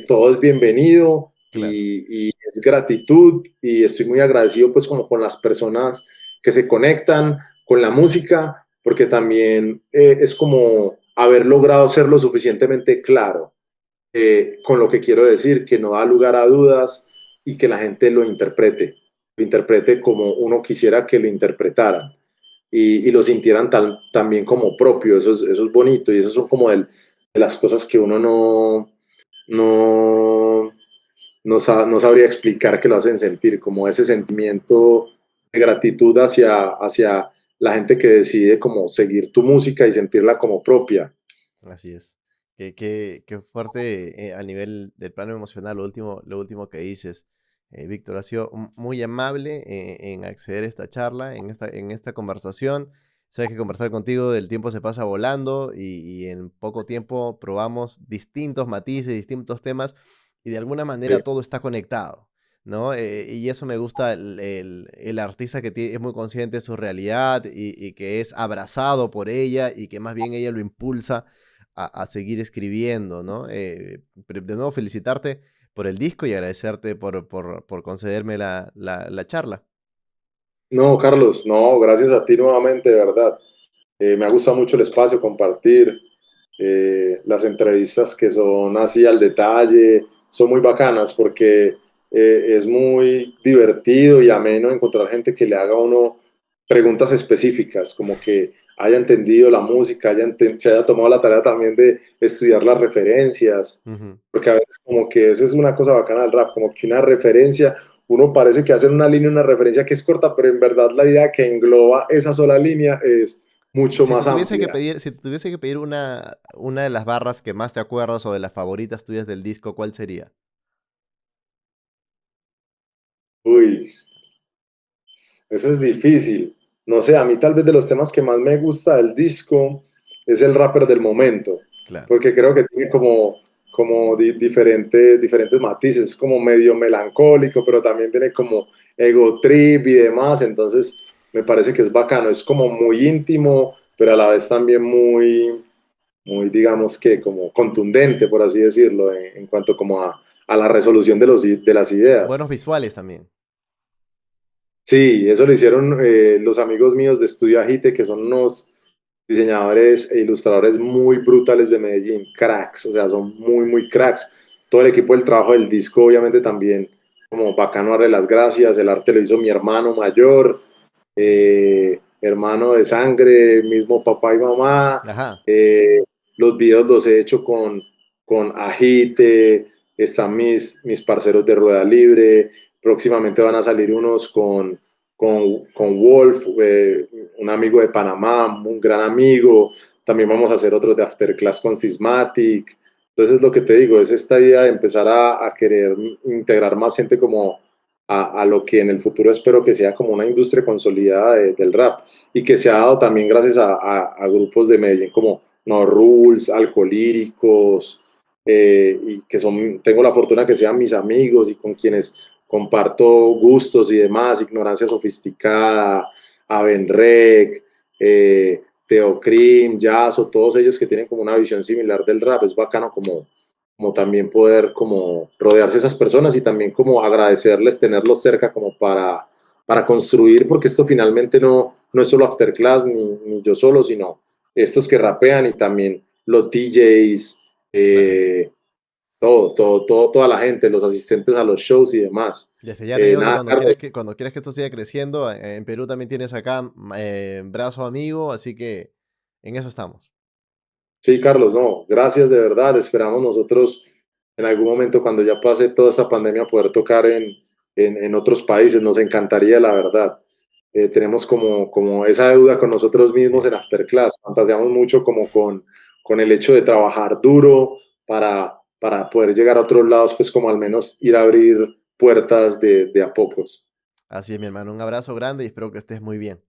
todo es bienvenido Claro. y es gratitud y estoy muy agradecido pues como con las personas que se conectan con la música, porque también es como haber logrado ser lo suficientemente claro con lo que quiero decir, que no da lugar a dudas y que la gente lo interprete como uno quisiera que lo interpretaran y lo sintieran también como propio, eso es bonito y eso son como de las cosas que uno no, no sabría explicar que lo hacen sentir, como ese sentimiento de gratitud hacia la gente que decide como seguir tu música y sentirla como propia. Así es. Qué fuerte a nivel del plano emocional, lo último que dices. Víctor, ha sido muy amable en acceder a esta charla, en esta conversación. Sabes que conversar contigo del tiempo se pasa volando y en poco tiempo probamos distintos matices, distintos temas y de alguna manera Sí. todo está conectado, ¿no? Y eso me gusta, el artista que es muy consciente de su realidad y que es abrazado por ella y que más bien ella lo impulsa a seguir escribiendo, ¿no? Pero de nuevo, felicitarte por el disco y agradecerte por concederme la charla. No, Carlos, no, gracias a ti nuevamente, de verdad. Me ha gustado mucho el espacio, compartir las entrevistas que son así al detalle, son muy bacanas porque es muy divertido y ameno encontrar gente que le haga a uno preguntas específicas, como que haya entendido la música, se haya tomado la tarea también de estudiar las referencias, Ujú. porque a veces como que eso es una cosa bacana del rap, como que una referencia, uno parece que hace una línea, una referencia que es corta, pero en verdad la idea que engloba esa sola línea es mucho Si te más tuviese que amplia. pedir, si te tuviese que pedir una de las barras que más te acuerdas o de las favoritas tuyas del disco, ¿cuál sería? Uy, eso es difícil. No sé, a mí tal vez de los temas que más me gusta del disco es el rapper del momento, Claro. porque creo que tiene diferentes matices, es como medio melancólico, pero también tiene como ego trip y demás, entonces me parece que es bacano, es como muy íntimo, pero a la vez también muy digamos que como contundente, por así decirlo, en cuanto como a la resolución de las ideas. Buenos visuales también. Sí, eso lo hicieron los amigos míos de Estudio Agite, que son unos diseñadores e ilustradores muy brutales de Medellín, cracks, o sea, son muy cracks. Todo el equipo del trabajo del disco, obviamente también, como bacano darle las gracias. El arte lo hizo mi hermano mayor, hermano de sangre, mismo papá y mamá. Ajá. Eh, los videos los he hecho con Agite, están mis parceros de Rueda Libre. Próximamente van a salir unos con Wolf, un amigo de Panamá, un gran amigo. También vamos a hacer otros de Afterclass con Sysmatic. Entonces, lo que te digo es esta idea de empezar a querer integrar más gente como a lo que en el futuro espero que sea como una industria consolidada del rap y que se ha dado también gracias a grupos de Medellín como No Rules, Alcolíricos, y que tengo la fortuna que sean mis amigos y con quienes comparto gustos y demás, Ignorancia Sofisticada, Avenrec, Teocrim, Yazo, todos ellos que tienen como una visión similar del rap, es bacano como también poder como rodearse de esas personas y también como agradecerles tenerlos cerca como para construir, porque esto finalmente no es solo Afterclass ni yo solo, sino estos que rapean y también los DJs, La gente. toda la gente, los asistentes a los shows y demás. Desde ya te digo que Nada, Carlos. cuando quieras que esto siga creciendo, en Perú también tienes acá brazo amigo, así que en eso estamos. Sí, Carlos, no, gracias de verdad. Esperamos nosotros en algún momento, cuando ya pase toda esta pandemia, poder tocar en otros países. Nos encantaría, la verdad. Tenemos como esa deuda con nosotros mismos Sí. en Afterclass. Fantaseamos mucho como con el hecho de trabajar duro para poder llegar a otros lados, pues como al menos ir a abrir puertas de a pocos. Así es, mi hermano. Un abrazo grande y espero que estés muy bien.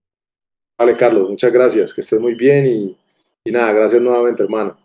Vale, Carlos, muchas gracias. Que estés muy bien y nada, gracias nuevamente, hermano.